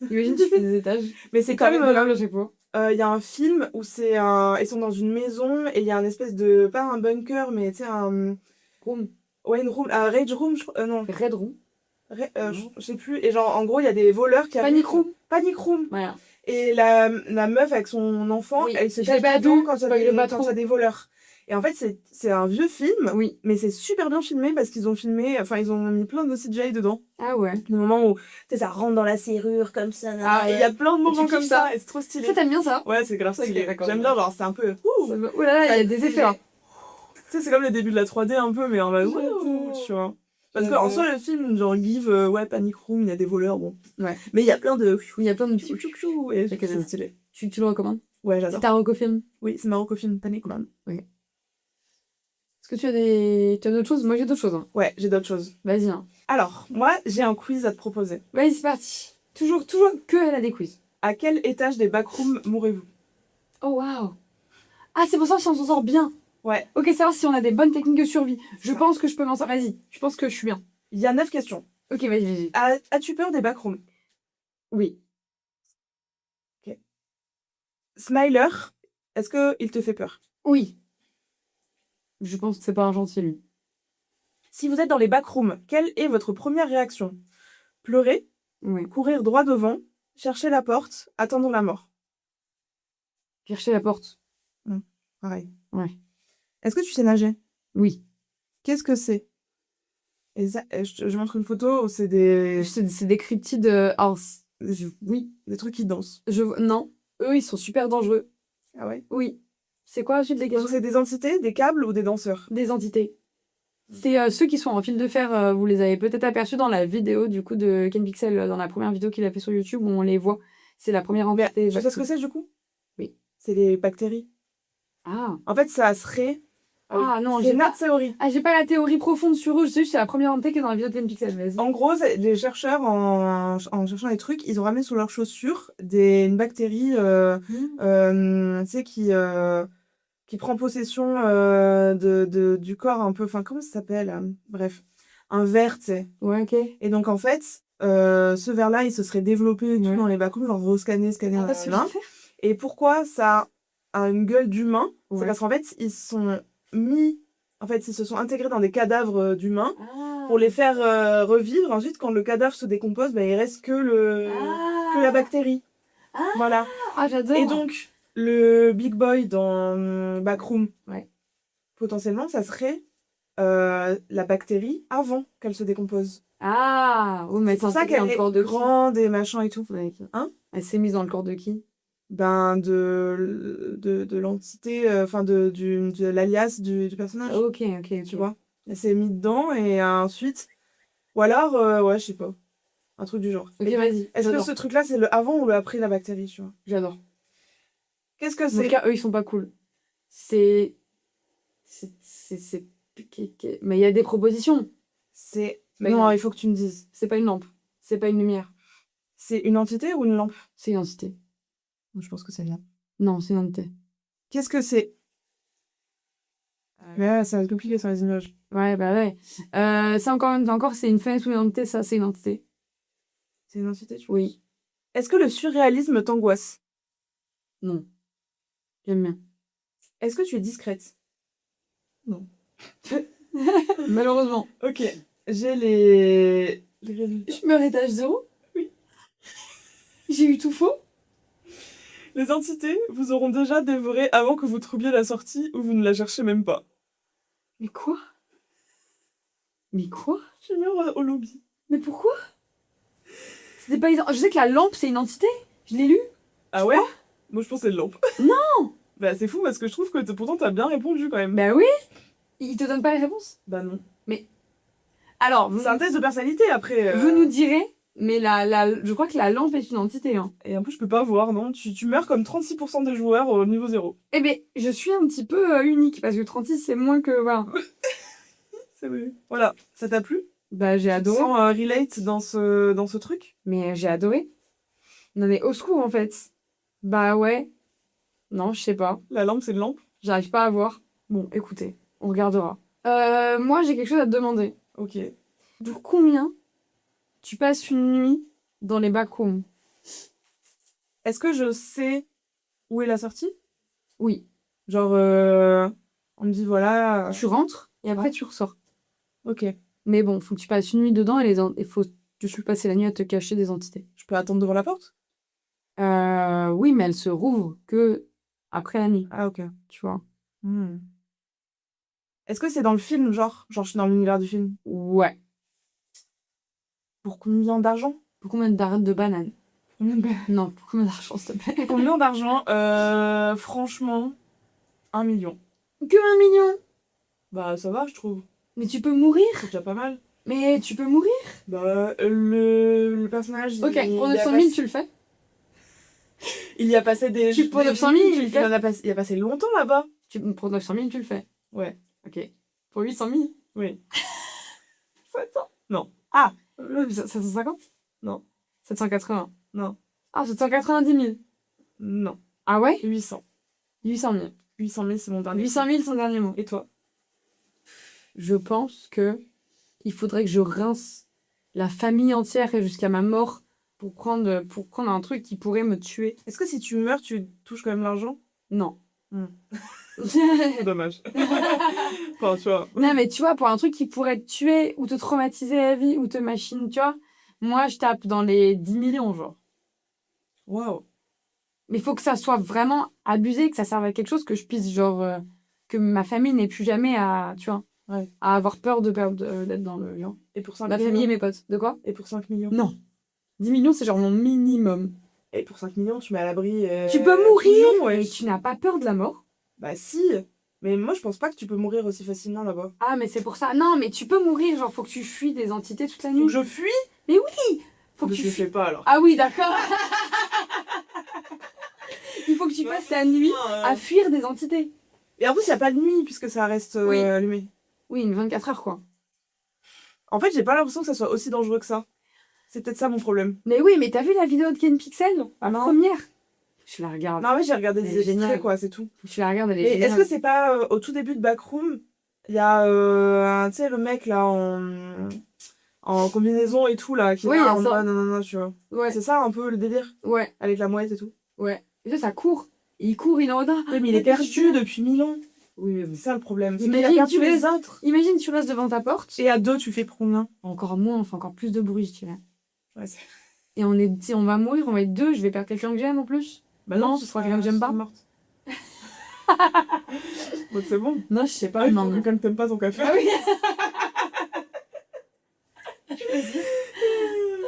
Imagine, tu fais des étages. Mais c'est Comme comme... de l'angle à chaque fois. Il y a un film où c'est un... Ils sont dans une maison et il y a un espèce de... Pas un bunker, mais tu sais, un... Room. Ouais, une room... Un rage room, je crois. Non. Red Room. Je sais plus. Et genre, en gros, il y a des voleurs qui arrivent. Panic Room. Panic room. Voilà. Et la meuf avec son enfant, Oui. elle se J'avais cache pas dedans vu, quand il y a spoil des, pas quand trop. il y a des voleurs. Et en fait, c'est un vieux film, Oui. mais c'est super bien filmé parce qu'ils ont filmé, enfin, ils ont mis plein de CGI dedans. Ah ouais. Le moment où, tu sais, ça rentre dans la serrure comme ça. Ah et il y a plein de Et moments tu comme kiffes ça, ça et c'est trop stylé. Ça, t'aimes bien ça? Ouais, c'est grave Ok, stylé. d'accord, J'aime bien, genre, c'est un peu. Oh là là, il y a des Ça effets là. Tu sais, c'est comme le début de la 3D un peu, mais en mode. J'adore. Tu vois. Parce J'adore. qu'en soi, le film, genre, Give, ouais, Panic Room, il y a des voleurs, bon. Ouais. Mais il y a plein de. Oui, il y a plein de Chou, petits. chou, chou, et Ok, c'est j'aime. stylé. Tu le recommandes? Ouais, C'est j'adore. ta reco film? Oui, c'est Marocco film, Panic Room. Est-ce que tu as d'autres choses? Moi j'ai d'autres choses. Hein. Ouais, j'ai d'autres choses. Vas-y. Hein. Alors, moi, j'ai un quiz à te proposer. Vas-y, c'est parti. Toujours que elle a des quiz. À quel étage des backrooms mourrez-vous? Oh waouh. Ah, c'est pour ça si on s'en sort bien. Ouais. Ok, savoir si on a des bonnes techniques de survie. C'est Je ça. pense que je peux m'en sortir. Vas-y, je pense que je suis bien. Il y a 9 questions. Ok, vas-y. As-tu peur des backrooms? Oui. Smiler, est-ce qu'il te fait peur? Oui. Je pense que c'est pas un gentil, lui. Si vous êtes dans les backrooms, quelle est votre première réaction? Pleurer, Oui. courir droit devant, chercher la porte, attendre la mort. Chercher la porte. Pareil. Ouais. Est-ce que tu sais nager? Oui. Qu'est-ce que c'est? Et ça, je montre une photo où c'est des C'est des cryptides. Oui. des trucs qui dansent. Non. Eux, ils sont super dangereux. Ah ouais? Oui. C'est quoi ensuite les Donc questions? c'est des entités, des câbles ou des danseurs? Des entités. C'est ceux qui sont en fil de fer. Vous les avez peut-être aperçus dans la vidéo du coup de Ken Pixel, dans la première vidéo qu'il a fait sur YouTube où on les voit. C'est la première Mais entité. tu sais ce que c'est du coup? Oui. C'est les bactéries. Ah. En fait, ça serait. Ah non, c'est j'ai une pas... autre théorie. Ah, j'ai pas la théorie profonde sur eux. Je sais juste que c'est la première entité qui est dans la vidéo de Ken Pixel. Vas-y. En gros, les chercheurs, en cherchant les trucs, ils ont ramené sous leurs chaussures une bactérie tu sais, qui prend possession du corps un peu. Enfin, comment ça s'appelle? Bref, un ver, tu sais. Ouais, ok. Et donc, en fait, ce ver-là, il se serait développé et tout Ouais. dans les backrooms, genre rescanner, scanner, Ah, parce que là. Et pourquoi ça a une gueule d'humain? C'est Ouais. parce qu'en fait, ils se sont intégrés dans des cadavres d'humains Ah. pour les faire revivre. Ensuite, quand le cadavre se décompose, il reste que la bactérie. Ah. Voilà. Ah, j'adore. Et donc, le big boy dans Backroom, Ouais. potentiellement, ça serait la bactérie avant qu'elle se décompose. Ah. Oh, mais C'est pour ça dans qu'elle le est corps de grande et machin et tout. qui? Ouais, ok. Hein? Elle s'est mise dans le corps de qui? Ben, de l'entité, enfin, de l'alias du personnage. Ok. Tu vois? Elle s'est mise dedans et ensuite. Ou alors, ouais, je sais pas. Un truc du genre. Ok, Et vas-y. est-ce que J'adore. ce truc-là, c'est le avant ou le après la bactérie, tu vois? J'adore. Qu'est-ce que En tout c'est? cas, eux, ils sont pas cool. C'est... Mais il y a des propositions. Non, grave. il faut que tu me dises. C'est pas une lampe. C'est pas une lumière. C'est une entité ou une lampe? C'est une entité. Je pense que c'est bien. Non, c'est une entité. Qu'est-ce que c'est? Ouais, ça va être compliqué sur les images. Ouais, bah ouais. Ça, encore c'est une fenêtre ou une entité. Ça, c'est une entité. C'est une entité, tu vois? Oui. Est-ce que le surréalisme t'angoisse? Non. J'aime bien. Est-ce que tu es discrète? Non. Malheureusement. Ok. J'ai les résultats. Je meurs étage 0. Oui. J'ai eu tout faux. Les entités vous auront déjà dévoré avant que vous trouviez la sortie ou vous ne la cherchez même pas. Mais quoi? Mais quoi? Je meurs au lobby. Mais pourquoi? C'était pas... Je sais que la lampe, c'est une entité. Je l'ai lu. Ah ouais? Moi je pense que c'est le lampe. Non. Bah c'est fou parce que je trouve que pourtant t'as bien répondu quand même. Bah oui. Il te donne pas les réponses? Bah non. Alors, C'est un test de personnalité après. vous nous direz, mais je crois que la lampe est une entité. Hein. Et en plus je peux pas voir, non? Tu meurs comme 36% des joueurs au niveau 0. Eh ben, je suis un petit peu unique, parce que 36, c'est moins que... Voilà. C'est vrai. Voilà, ça t'a plu? Bah, j'ai Tu te adoré. sens relate dans ce truc? Mais j'ai adoré. Non, mais au secours, en fait. Bah ouais. Non, je sais pas. La lampe, c'est une lampe? J'arrive pas à voir. Bon, écoutez, on regardera. Moi, j'ai quelque chose à te demander. Ok. Pour combien tu passes une nuit dans les backrooms? Est-ce que je sais où est la sortie? Oui. Genre, on me dit voilà. Tu rentres et après Ouais. tu ressors. Ok. Mais bon, faut que tu passes une nuit dedans et il faut que tu passes la nuit à te cacher des entités. Je peux attendre devant la porte? Oui, mais elle se rouvre que après la nuit, Ah, ok. tu vois. Hmm. Est-ce que c'est dans le film, genre? Genre, je suis dans l'univers du film. Ouais. Pour combien d'argent? Pour combien d'arêtes de bananes? Combien de- Non, pour combien d'argent, s'il te plaît? Combien d'argent? Franchement, 1 million. Que 1 million? Bah, ça va, je trouve. Mais tu peux mourir? C'est déjà pas mal. Mais tu peux mourir? Bah, le personnage, Ok, pour il y a 900 000, passé, tu le fais? il y a passé des... Pour des 900 000, nuits, tu le il fais? il a passé longtemps là-bas. Pour 900 000, tu le fais? Ouais, Ok. Pour 800 000? oui. 700? Non, 750? non, 780? non, Ah, 790 000. non. Ah ouais? 800. 800 000. 800 000, c'est mon dernier. 800 000, son dernier mot. Et toi? Je pense que il faudrait que je rince la famille entière et jusqu'à ma mort pour prendre un truc qui pourrait me tuer. Est-ce que si tu meurs, tu touches quand même l'argent? Non. Hmm. Dommage. Enfin, tu vois. Non, mais tu vois, pour un truc qui pourrait te tuer ou te traumatiser la vie ou te machine, tu vois, moi, je tape dans les 10 millions, genre. Waouh. Mais il faut que ça soit vraiment abusé, que ça serve à quelque chose, que je puisse, genre, que ma famille n'ait plus jamais à, tu vois, Ouais. à avoir peur d'être dans le genre. Et pour 5 Ma millions? famille et mes potes. De quoi? Et pour 5 millions? Non. 10 millions, c'est genre mon minimum. Et pour 5 millions, tu mets à l'abri. Tu peux mourir, ouais. et tu n'as pas peur de la mort. Bah si. Mais moi, je pense pas que tu peux mourir aussi facilement là-bas. Ah, mais c'est pour ça. Non, mais tu peux mourir, genre, faut que tu fuis des entités toute la Faut nuit. que je fuis? Faut que Je tu le fuis. fais pas alors. Ah oui, d'accord. Il faut que tu passes la nuit à fuir des entités. Et en plus, il n'y a pas de nuit puisque ça reste Oui. allumé. Oui, une 24 heures, quoi. En fait, j'ai pas l'impression que ça soit aussi dangereux que ça. C'est peut-être ça mon problème. Mais oui, mais t'as vu la vidéo de Ken Pixel? La Non. première? Je la regarde. Non, mais j'ai regardé Elle des est extraits, géniale. quoi, c'est tout. Je la regarde, elle est Mais géniale. est-ce que c'est pas au tout début de Backroom, il y a, tu sais, le mec là en combinaison et tout là, qui Oui, est il y là a en ça. bas, non, tu vois. Ouais, C'est ça un peu le délire, ouais, avec la mouette et tout. ouais. Et ça court. Il court, il est en bas. Oui, mais il est perdu depuis 1000 ans. Oui, mais C'est bon. ça le problème. C'est qu'il Imagine, a perdu tu les restes- autres. Imagine, tu restes devant ta porte. Et à deux, tu fais pour combien? Encore moins, on fait encore plus de bruit, je dirais. Ouais, Et si on va mourir, on va être deux, je vais perdre quelqu'un que j'aime en plus. bah Non, ce sera quelqu'un que j'aime pas. morte. Donc c'est bon. Non, je sais pas. Ah, il non, faut non. quelqu'un ne t'aime pas ton café. Ah oui.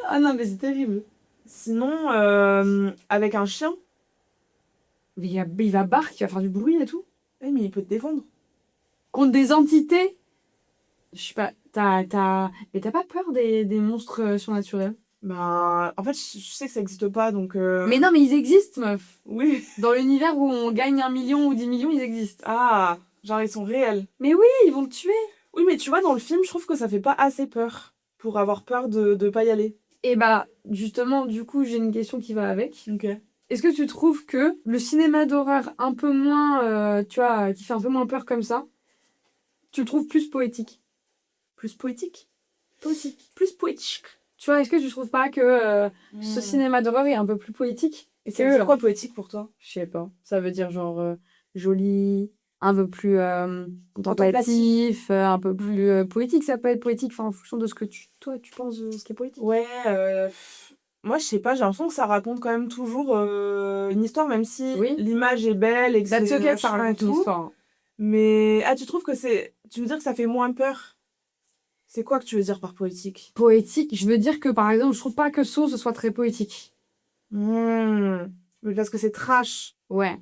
Ah non, mais c'est terrible. Sinon, avec un chien, Mais il va barque, il va faire du bruit et tout. eh, mais il peut te défendre. Contre des entités. Je sais pas, mais t'as pas peur des monstres surnaturels? Ben, en fait, je sais que ça n'existe pas, donc... Mais non, mais ils existent, meuf. Oui. Dans l'univers où on gagne 1 million ou 10 millions, ils existent. Ah, genre ils sont réels. Mais oui, ils vont te tuer. Oui, mais tu vois, dans le film, je trouve que ça fait pas assez peur pour avoir peur de pas y aller. Et bah, justement, du coup, j'ai une question qui va avec. Ok. Est-ce que tu trouves que le cinéma d'horreur un peu moins, tu vois, qui fait un peu moins peur comme ça, tu le trouves plus poétique? Plus poétique. Poétique. Plus poétique. Tu vois, est-ce que tu trouves pas que ce cinéma d'horreur est un peu plus poétique? Et c'est quoi poétique pour toi? Je sais pas. Ça veut dire genre joli, un peu plus contemplatif, un peu plus poétique. Ça peut être poétique en fonction de ce que toi tu penses de ce qui est poétique. Ouais, moi je sais pas, j'ai l'impression que ça raconte quand même toujours une histoire, même si Oui. l'image est belle et que That's c'est okay, ça machin et raconte une tout. histoire. Mais, ah, tu trouves que c'est... Tu veux dire que ça fait moins peur? C'est quoi que tu veux dire par poétique? Poétique, je veux dire que par exemple, je trouve pas que Saw ce soit très poétique. Mais parce que c'est trash, Ouais.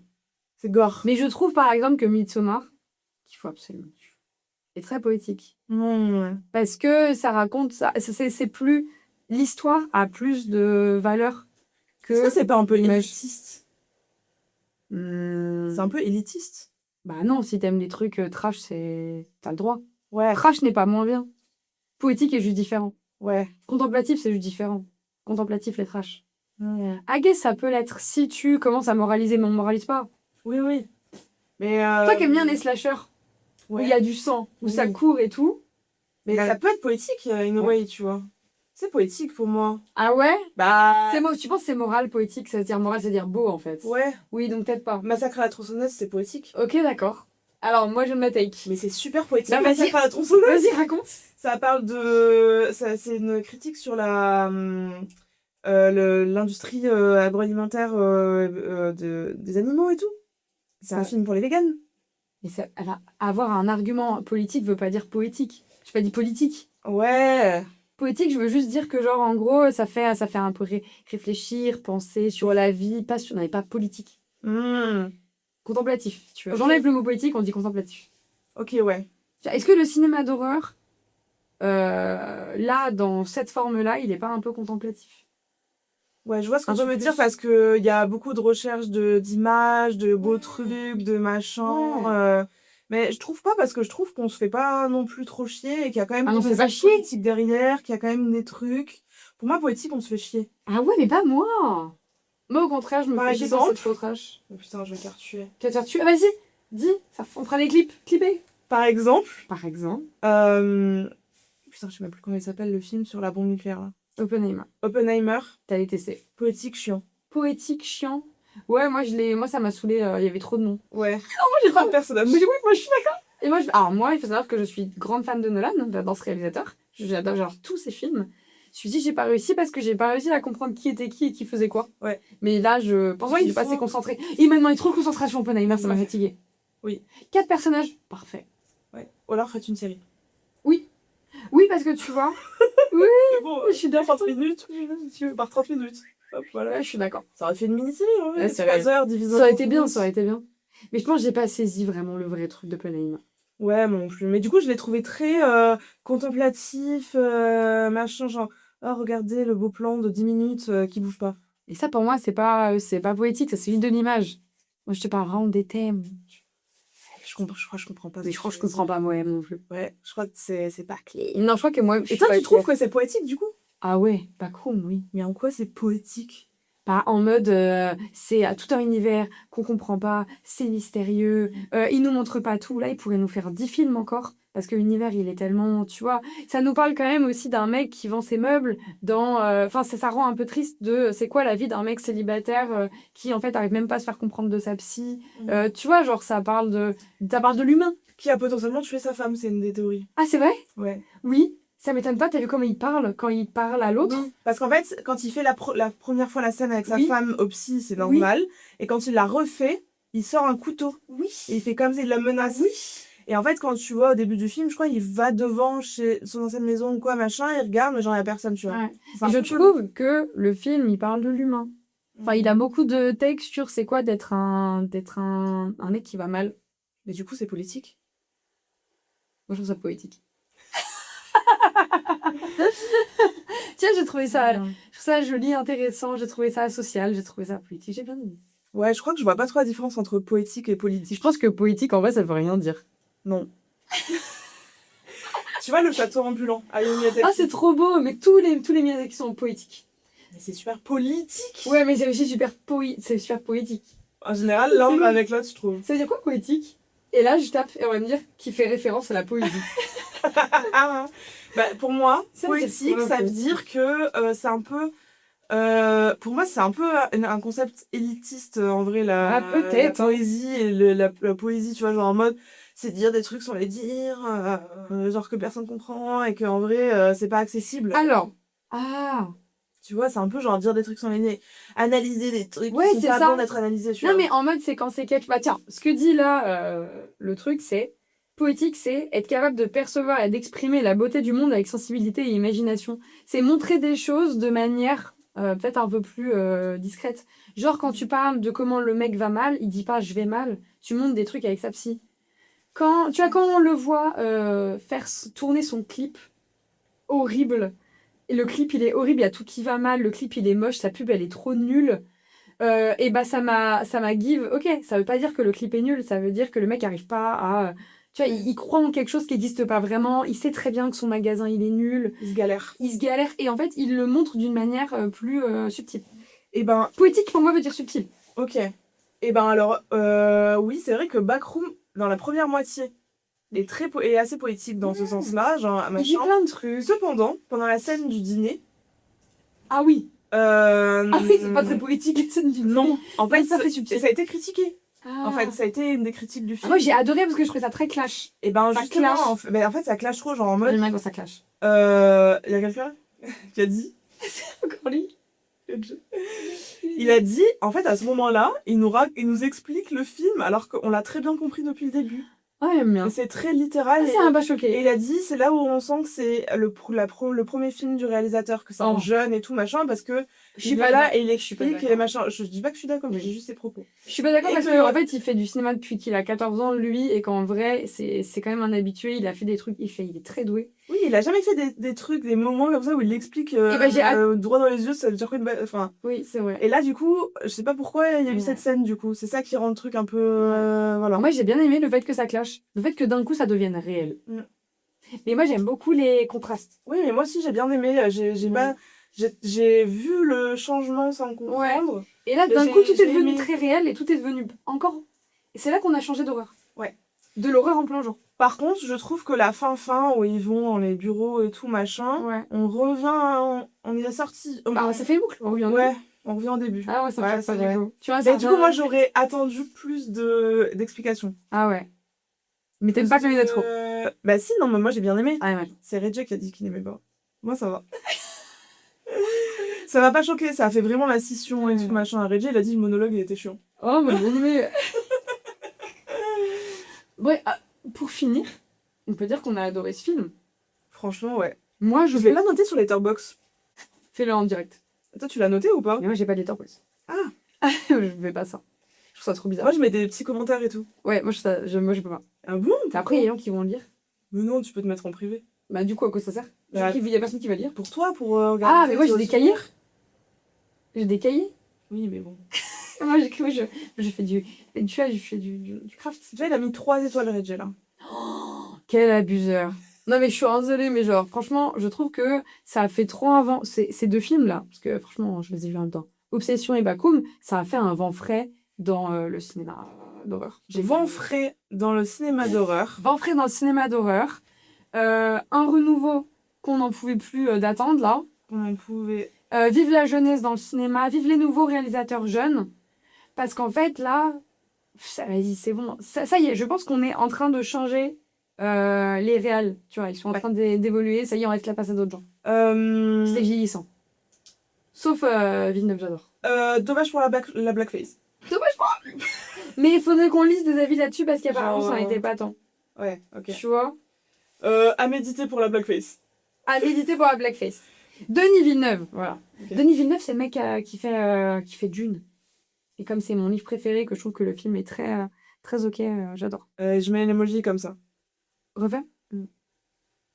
c'est gore. Mais je trouve par exemple que Midsommar, qu'il faut absolument tuer, est très poétique. Parce que ça raconte ça. C'est plus. L'histoire a plus de valeur que. Est-ce que c'est pas un peu l'image. élitiste? Hmm. C'est un peu élitiste. Bah non, si t'aimes les trucs trash, t'as le droit. Ouais, Trash n'est pas moins bien. Poétique est juste différent. ouais. Contemplatif, c'est juste différent. Contemplatif et trash. I guess ça peut l'être si tu commences à moraliser, mais on moralise pas. Oui, oui. Mais Toi qui aimes bien les slashers, où ouais. il y a du sang, où ça Oui. court et tout. Mais Bah, ça peut être poétique, in a way, tu vois. C'est poétique pour moi. Ah ouais? Bah, Tu penses que c'est moral, poétique, ça veut dire moral, ça veut dire beau en fait. ouais. Oui, donc peut-être pas. Massacre à la tronçonneuse, c'est poétique. Ok, d'accord. Alors, moi, je donne ma take. Mais c'est super poétique. Bah, vas-y. Massacre à la tronçonneuse. Vas-y, raconte. Ça parle c'est une critique sur l'industrie agroalimentaire des animaux et tout. C'est un film pour les véganes. Mais ça, alors, avoir un argument politique veut pas dire poétique. Je pas dit politique. Ouais. Poétique, je veux juste dire que, genre, en gros, ça fait un peu réfléchir, penser sur la vie, pas sur, non, mais pas politique. Contemplatif, tu vois. J'enlève le mot poétique, on dit contemplatif. Ok, ouais. Est-ce que le cinéma d'horreur, là, dans cette forme-là, il est pas un peu contemplatif? Ouais, je vois ce que Un tu peu veux plus. dire parce que il y a beaucoup de recherches d'images, de beaux trucs, de machins. Ouais. Mais je trouve pas parce que je trouve qu'on se fait pas non plus trop chier et qu'il y a quand même Ah, on des se fait pas chier. politiques derrière, qu'il y a quand même des trucs. Pour moi, poétique, on se fait chier. Ah ouais, mais pas moi. Moi, au contraire, je me Par fais chier quand exemple c'est trop trash. Oh putain, je vais te faire tuer. Tu vas te faire tuer. Ah, vas-y, dis, on fera des clips. Clipper. Par exemple, Par exemple, putain, je sais même plus comment il s'appelle le film sur la bombe nucléaire là. Oppenheimer. Oppenheimer, T'as les testé. poétique chiant. Poétique, chiant. Ouais, moi, ça m'a saoulé. Il y avait trop de noms. Ouais. Moi, j'ai Trois personnages. Mais oui, moi, je suis d'accord. Et moi, alors, moi, il faut savoir que je suis grande fan de Nolan, dans ce réalisateur. J'adore genre tous ses films. Je me suis dit, j'ai pas réussi parce que j'ai pas réussi à comprendre qui était qui et qui faisait quoi. Ouais. Mais là, je pense que je suis pas assez concentrée. Il m'a demandé trop de concentration, Oppenheimer, ça m'a fatiguée. Oui. 4 personnages, parfait. Ouais. Ou alors faites une série. Oui, parce que tu vois. Oui, C'est bon, je suis d'accord. 30 minutes, tu veux, par 30 minutes. Hop, voilà. Ouais, je suis d'accord. Ça aurait fait une mini-série, hein. Ouais, c'est 3 vrai. heures divisé Ça aurait été bien, ça aurait été bien. Mais je pense que j'ai pas saisi vraiment le vrai truc d'Oppenheimer. Ouais, moi non plus. Mais du coup, je l'ai trouvé très contemplatif, machin, genre, oh, regardez le beau plan de 10 minutes qui bouge pas. Et ça, pour moi, c'est pas poétique, ça, c'est une de l'image. Moi, je te parle vraiment des thèmes. Je crois que je comprends pas. Mais je crois que je comprends pas moi non plus. Ouais, je crois que c'est pas clair. Non, je crois que moi. Et toi, tu trouves que c'est poétique du coup? Ah ouais, Backroom, oui. Mais en quoi c'est poétique? Pas en mode c'est tout un univers qu'on comprend pas, c'est mystérieux, il nous montre pas tout. Là, il pourrait nous faire 10 films encore. Parce que l'univers, il est tellement. Tu vois, ça nous parle quand même aussi d'un mec qui vend ses meubles dans. Enfin, ça rend un peu triste de. C'est quoi la vie d'un mec célibataire qui, en fait, arrive même pas à se faire comprendre de sa psy. Tu vois, genre, ça parle de l'humain. Qui a potentiellement tué sa femme, c'est une des théories. Ah, c'est vrai? Ouais. Oui. Ça m'étonne pas, t'as vu comment il parle quand il parle à l'autre? Oui. Parce qu'en fait, quand il fait la première fois la scène avec sa Oui. femme au psy, c'est normal. Et quand il la refait, il sort un couteau. Oui. Et il fait comme s'il la menace. Oui. Et en fait, quand tu vois au début du film, je crois, il va devant chez son ancienne maison ou quoi, machin, il regarde, mais genre, il y a personne, tu vois. Ouais. Et je trouve que le film, il parle de l'humain. Enfin, il a beaucoup de takes sur c'est quoi d'être un mec qui va mal. Mais du coup, c'est politique. Moi, je trouve ça poétique. Tiens, j'ai trouvé ça, joli, intéressant, j'ai trouvé ça social, j'ai trouvé ça politique, j'ai bien aimé. Ouais, je crois que je vois pas trop la différence entre poétique et politique. Je pense que poétique, en vrai, ça veut rien dire. Non. Tu vois le château ambulant à Miyazaki. Ah, c'est trop beau, mais tous les Miyazaki sont poétiques. Mais c'est super politique. Ouais, mais c'est aussi super poétique. En général, l'un va avec l'autre, je trouve. Ça veut dire quoi, poétique? Et là, je tape et on va me dire qui fait référence à la poésie. Bah, pour moi, Ça poétique, ça veut dire que c'est un peu... pour moi, c'est un peu un concept élitiste, en vrai, la poésie et la poésie, tu vois, genre en mode, c'est dire des trucs sans les dire, genre que personne comprend et qu'en vrai, c'est pas accessible. Alors, tu vois, c'est un peu genre dire des trucs sans les dire, analyser des trucs ouais, qui sont c'est pas ça. bons d'être analysés, tu non, vois. mais en mode, c'est quand c'est quelque... Bah tiens, ce que dit là, le truc, c'est... Poétique, c'est être capable de percevoir et d'exprimer la beauté du monde avec sensibilité et imagination. C'est montrer des choses de manière peut-être un peu plus discrète. Genre, quand tu parles de comment le mec va mal, il dit pas « je vais mal », tu montres des trucs avec sa psy. Quand on le voit faire tourner son clip horrible, et le clip, il est horrible, il y a tout qui va mal, le clip, il est moche, sa pub, elle est trop nulle, et bah ça m'a give. Ok, ça veut pas dire que le clip est nul, ça veut dire que le mec arrive pas à... Tu vois, il croit en quelque chose qui n'existe pas vraiment, il sait très bien que son magasin, il est nul. Il se galère. Et en fait, il le montre d'une manière plus subtile. Et ben, Poétique, pour moi, veut dire subtil. ok. Et ben alors, oui, c'est vrai que Backroom, dans la première moitié, est assez poétique dans ce sens-là, genre Il dit machin. plein de trucs. Cependant, pendant la scène du dîner, Ah oui. Ah oui, c'est pas très non, poétique, la scène du dîner. en fait, ça fait subtil. ça a été critiqué. Ah. En fait, ça a été une des critiques du Ah, film. moi, j'ai adoré parce que je trouvais ça très clash. Et ben ça justement, clash. en fait, ça clash trop, genre en mode. J'aime bien quand ça clash. Il y a quelqu'un qui a dit. Encore lui. Il a dit, en fait, à ce moment-là, il nous explique le film alors qu'on l'a très bien compris depuis le début. Ah, j'aime bien. Et c'est très littéral. Ça m'a pas Et choqué. il a dit, c'est là où on sent que c'est le premier film du réalisateur, que c'est un jeune et tout, machin, parce que Je suis il pas est là d'accord. et il explique et machin. Je dis pas que je suis d'accord, mais j'ai juste ses propos. Je suis pas d'accord Et parce que- qu'en fait, il fait du cinéma depuis qu'il a 14 ans, lui, et qu'en vrai, c'est quand même un habitué. Il a fait des trucs, il est très doué. Oui, il a jamais fait des trucs, des moments comme ça où il l'explique ben, j'ai hâte. droit dans les yeux, ça veut dire quoi enfin. Oui, c'est vrai. Et là, du coup, je sais pas pourquoi il y a eu Ouais. cette scène, du coup. C'est ça qui rend le truc un peu. Voilà. Moi, j'ai bien aimé le fait que ça clash. Le fait que d'un coup, ça devienne réel. Mm. Mais moi, j'aime beaucoup les contrastes. Oui, mais moi aussi, j'ai bien aimé. J'ai vu le changement sans comprendre. Et là, d'un J'ai- coup, tout est j'ai devenu aimé. très réel et tout est devenu encore. Et c'est là qu'on a changé d'horreur. Ouais. De l'horreur en plein jour. Par contre, je trouve que la fin où ils vont dans les bureaux et tout, machin, Ouais. on revient. On est sorti. Bah, ça fait une boucle. On revient. Ouais, on revient au début. Ah ouais, ça me Ouais, choque pas c'est du vrai. coup. Tu vois, Mais ça du coup, revient- moi, j'aurais attendu plus d'explications. Ah ouais. Mais t'aimes pas quand il y en a trop. Bah si, non, mais moi j'ai bien aimé. Ah ouais. C'est Reggie qui a dit qu'il n'aimait pas. Moi, ça va. Ça m'a pas choqué, ça a fait vraiment la scission et tout machin à Reggie. Il a dit le monologue, il était chiant. Oh, mais bon, mais. Ouais, pour finir, on peut dire qu'on a adoré ce film. Franchement, ouais. Moi, Je vais la noter sur Letterboxd. Fais-le en direct. Toi, tu l'as noté ou pas? Mais moi, j'ai pas de Letterboxd. Ah. Je fais pas ça. Je trouve ça trop bizarre. Moi, je mets des petits commentaires et tout. Ouais, moi, je peux pas. Ah bon? Après, il y a des gens qui vont le lire. Mais non, tu peux te mettre en privé. Bah, du coup, à quoi ça sert? Bah, Il y a personne qui va lire. Pour toi, pour regarder. Ah, mais moi, j'ai des cahiers. J'ai des cahiers. Oui, mais bon. Moi, je fais du. Tu vois, je fais du craft. Tu vois, il a mis 3 étoiles Reggie là. Quel abuseur. Non, mais je suis désolée, mais genre, franchement, je trouve que ça a fait trop un vent. Ces deux films-là, parce que franchement, je les ai vus en même temps. Obsession et Backroom, ça a fait un vent frais dans le cinéma d'horreur. Vent frais dans le cinéma d'horreur. Vent frais dans le cinéma d'horreur. Un renouveau qu'on n'en pouvait plus d'attendre, là. On pouvait. Vive la jeunesse dans le cinéma. Vive les nouveaux réalisateurs jeunes. Parce qu'en fait, là, vas-y, c'est bon. Ça y est, je pense qu'on est en train de changer les réals. Tu vois, ils sont en train d'évoluer. Ça y est, on laisse la place à d'autres gens. C'est vieillissant. Sauf Villeneuve, j'adore. Dommage pour la blackface. Dommage pas. Mais il faudrait qu'on lise des avis là-dessus parce qu'apparemment, ça n'était pas tant. Ouais, ok. Tu vois? À méditer pour la blackface. À méditer pour la blackface. Denis Villeneuve, voilà. Okay. Denis Villeneuve, c'est le mec qui fait Dune. Et comme c'est mon livre préféré, que je trouve que le film est très, très ok, j'adore. Je mets un emoji comme ça. Refais?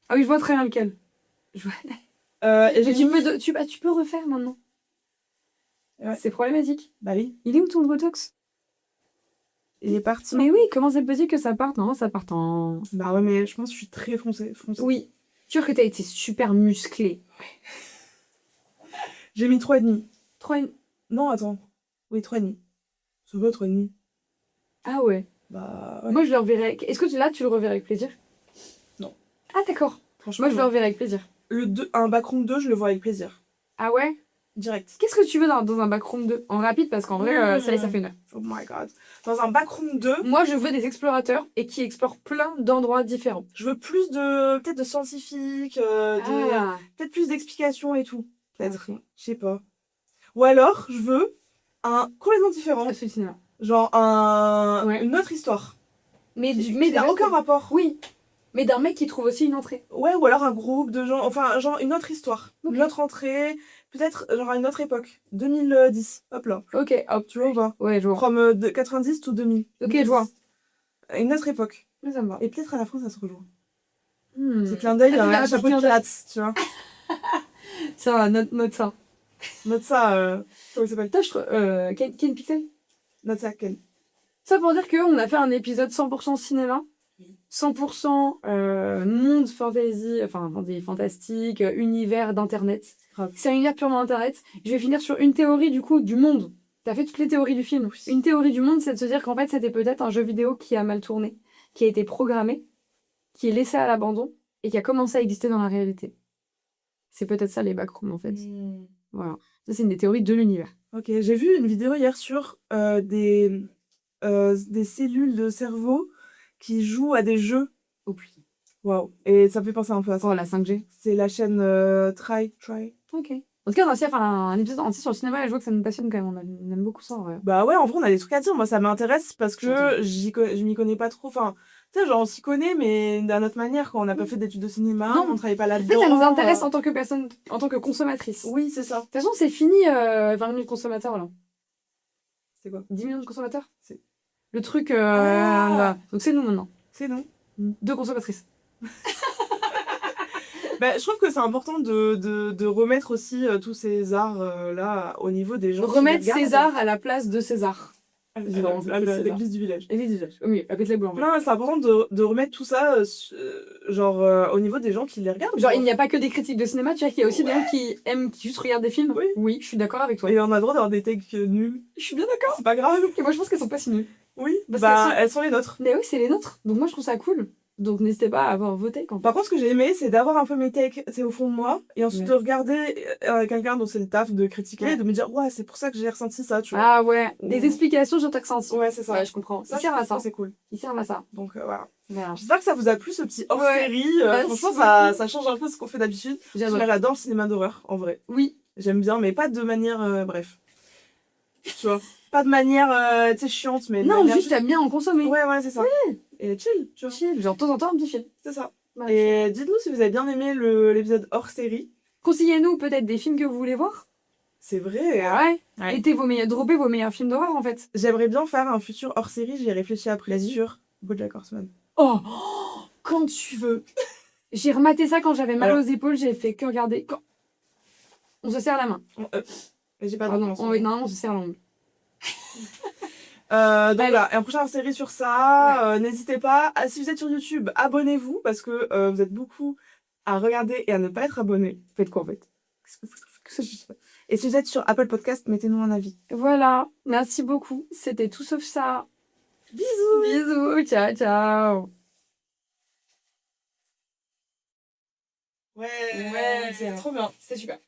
Ah oui, je vois très bien lequel. Je vois... et tu peux refaire maintenant. Ouais. C'est problématique. Bah oui. Il est où ton Botox? Il est parti. Mais oui, comment c'est possible que ça parte? Non, ça parte en... Bah ouais, mais je pense que je suis très foncée. Oui. Tu vois que t'as été super musclé. J'ai mis 3,5. 3,5. Non, attends. Oui, 3,5. Ça va, 3,5. Ah ouais. Bah ouais. Moi, je le reverrai. Est-ce que là, tu le reverrais avec plaisir? Non. Ah d'accord. Franchement, Moi, je le reverrai avec plaisir. Un backroom 2, je le vois avec plaisir. Ah ouais? Direct. Qu'est-ce que tu veux dans un backroom 2? En rapide, parce qu'en vrai, ça fait une heure. Oh my god. Dans un backroom 2, Moi, je veux des explorateurs et qui explorent plein d'endroits différents. je veux plus de... Peut-être de scientifique, peut-être plus d'explications et tout. Peut-être. Ok. Je sais pas. Ou alors, je veux un complètement différent. C'est le cinéma. Genre une autre histoire. Mais Qui n'a aucun rapport. Oui. Mais d'un mec qui trouve aussi une entrée. Ouais, ou alors un groupe de gens. Enfin, genre une autre histoire. Ok. Une autre entrée. Peut-être genre à une autre époque. 2010. Hop là. Ok, hop. Tu vois ou pas? Ouais, je vois. From 90 to 2000. Ok, je vois. Une autre époque. Mais ça me va. Et peut-être à la fin, ça se rejoint. Hmm. Petit clin d'œil, Ah, un petit chapeau clin de d'œil. pirate, tu vois. Ça, note ça. Note ça, comment il s'appelle? Toi, Ken Pixel? Note ça, Ken. Ça pour dire qu'on a fait un épisode 100% cinéma. 100% monde fantasy, enfin fantastique, univers d'internet. Grave. C'est un univers purement internet. Je vais finir sur une théorie du coup du monde. T'as fait toutes les théories du film. Oui. Une théorie du monde, c'est de se dire qu'en fait c'était peut-être un jeu vidéo qui a mal tourné, qui a été programmé, qui est laissé à l'abandon et qui a commencé à exister dans la réalité. C'est peut-être ça les backrooms en fait. Voilà. Ça c'est une des théories de l'univers. Ok, j'ai vu une vidéo hier sur des cellules de cerveau qui jouent à des jeux. Oh putain. Waouh. Et ça me fait penser un peu à ça. Oh la 5G. C'est la chaîne Try. Ok. En tout cas, on a aussi à faire un épisode entier sur le cinéma et je vois que ça nous passionne quand même. On aime beaucoup ça en vrai. Bah ouais, en vrai, on a des trucs à dire. Moi, ça m'intéresse parce que J'entends. je m'y connais pas trop. Enfin, tu sais, genre, on s'y connaît, mais d'une autre manière, quand on n'a pas fait d'études de cinéma, Non. on travaille pas En là-dedans. fait, ça nous intéresse en tant que personne, en tant que consommatrice. De Oui, c'est ça. toute façon, c'est fini 20 minutes consommateurs là. C'est quoi? 10 millions de consommateurs C'est- Le truc. Ah. Là. Donc c'est nous maintenant. C'est non. 2 consommatrices. Bah, je trouve que c'est important de remettre aussi tous ces arts là au niveau des gens. Remettre qui les regardent. César à la place de César. À Évidemment, à l'église du village. Et les visages. Oui, avec les blancs. Non, c'est important de remettre tout ça genre au niveau des gens qui les regardent. Genre, quoi. il n'y a pas que des critiques de cinéma, tu vois qu'il y a aussi des gens qui aiment, qui juste regardent des films. Oui. Je suis d'accord avec toi. Et on a le droit d'avoir des takes nuls. Je suis bien d'accord. C'est pas grave. Et moi, je pense qu'elles sont pas si nulles. Oui, Parce bah qu'elles elles sont les nôtres. Mais oui, c'est les nôtres. Donc moi, je trouve ça cool. Donc n'hésitez pas à avoir voté quand. Par contre, ce que j'ai aimé, c'est d'avoir un peu mes takes, c'est au fond de moi, et ensuite Ouais. de regarder quelqu'un dont c'est le taf de critiquer, Ouais. et de me dire, ouais, c'est pour ça que j'ai ressenti ça, tu vois. Ah ouais, Ou- des explications sur ta sens. Ouais, c'est ça. Ouais, je comprends. Ça, Ils servent à ça. c'est cool. Ils servent à ça. Donc voilà. Voilà. J'espère que ça vous a plu ce petit hors-série. Franchement, Merci ça change un peu ce qu'on fait d'habitude. J'adore. J'adore le cinéma d'horreur, en vrai. Oui. J'aime bien, mais pas de manière. Bref. Tu vois. Pas de manière, tu sais, chiante, mais de Non, manière juste t'aimes bien en consommer. Ouais, voilà, c'est ça. Et chill, tu vois. Chill. Genre de temps en temps un petit film. C'est ça. Voilà. Et dites-nous si vous avez bien aimé l'épisode hors-série. Conseillez-nous peut-être des films que vous voulez voir. C'est vrai. Ouais. Ouais. Mettez droppez vos meilleurs films d'horreur en fait. J'aimerais bien faire un futur hors-série, j'y ai réfléchi après sur BoJack Horseman. Oh, quand tu veux. J'ai rematé ça quand j'avais mal Alors. aux épaules, j'ai fait que regarder. On se serre la main. J'ai pas de Pardon, réponse. non, on se serre la main. Donc voilà, un prochain série sur ça. N'hésitez pas. Si vous êtes sur YouTube, abonnez-vous parce que vous êtes beaucoup à regarder et à ne pas être abonnés. Faites quoi en fait? Et si vous êtes sur Apple Podcast, mettez-nous un avis. Voilà, merci beaucoup. C'était tout sauf ça. Bisous. Bisous, ciao, ciao. Ouais, c'est trop bien. C'est super.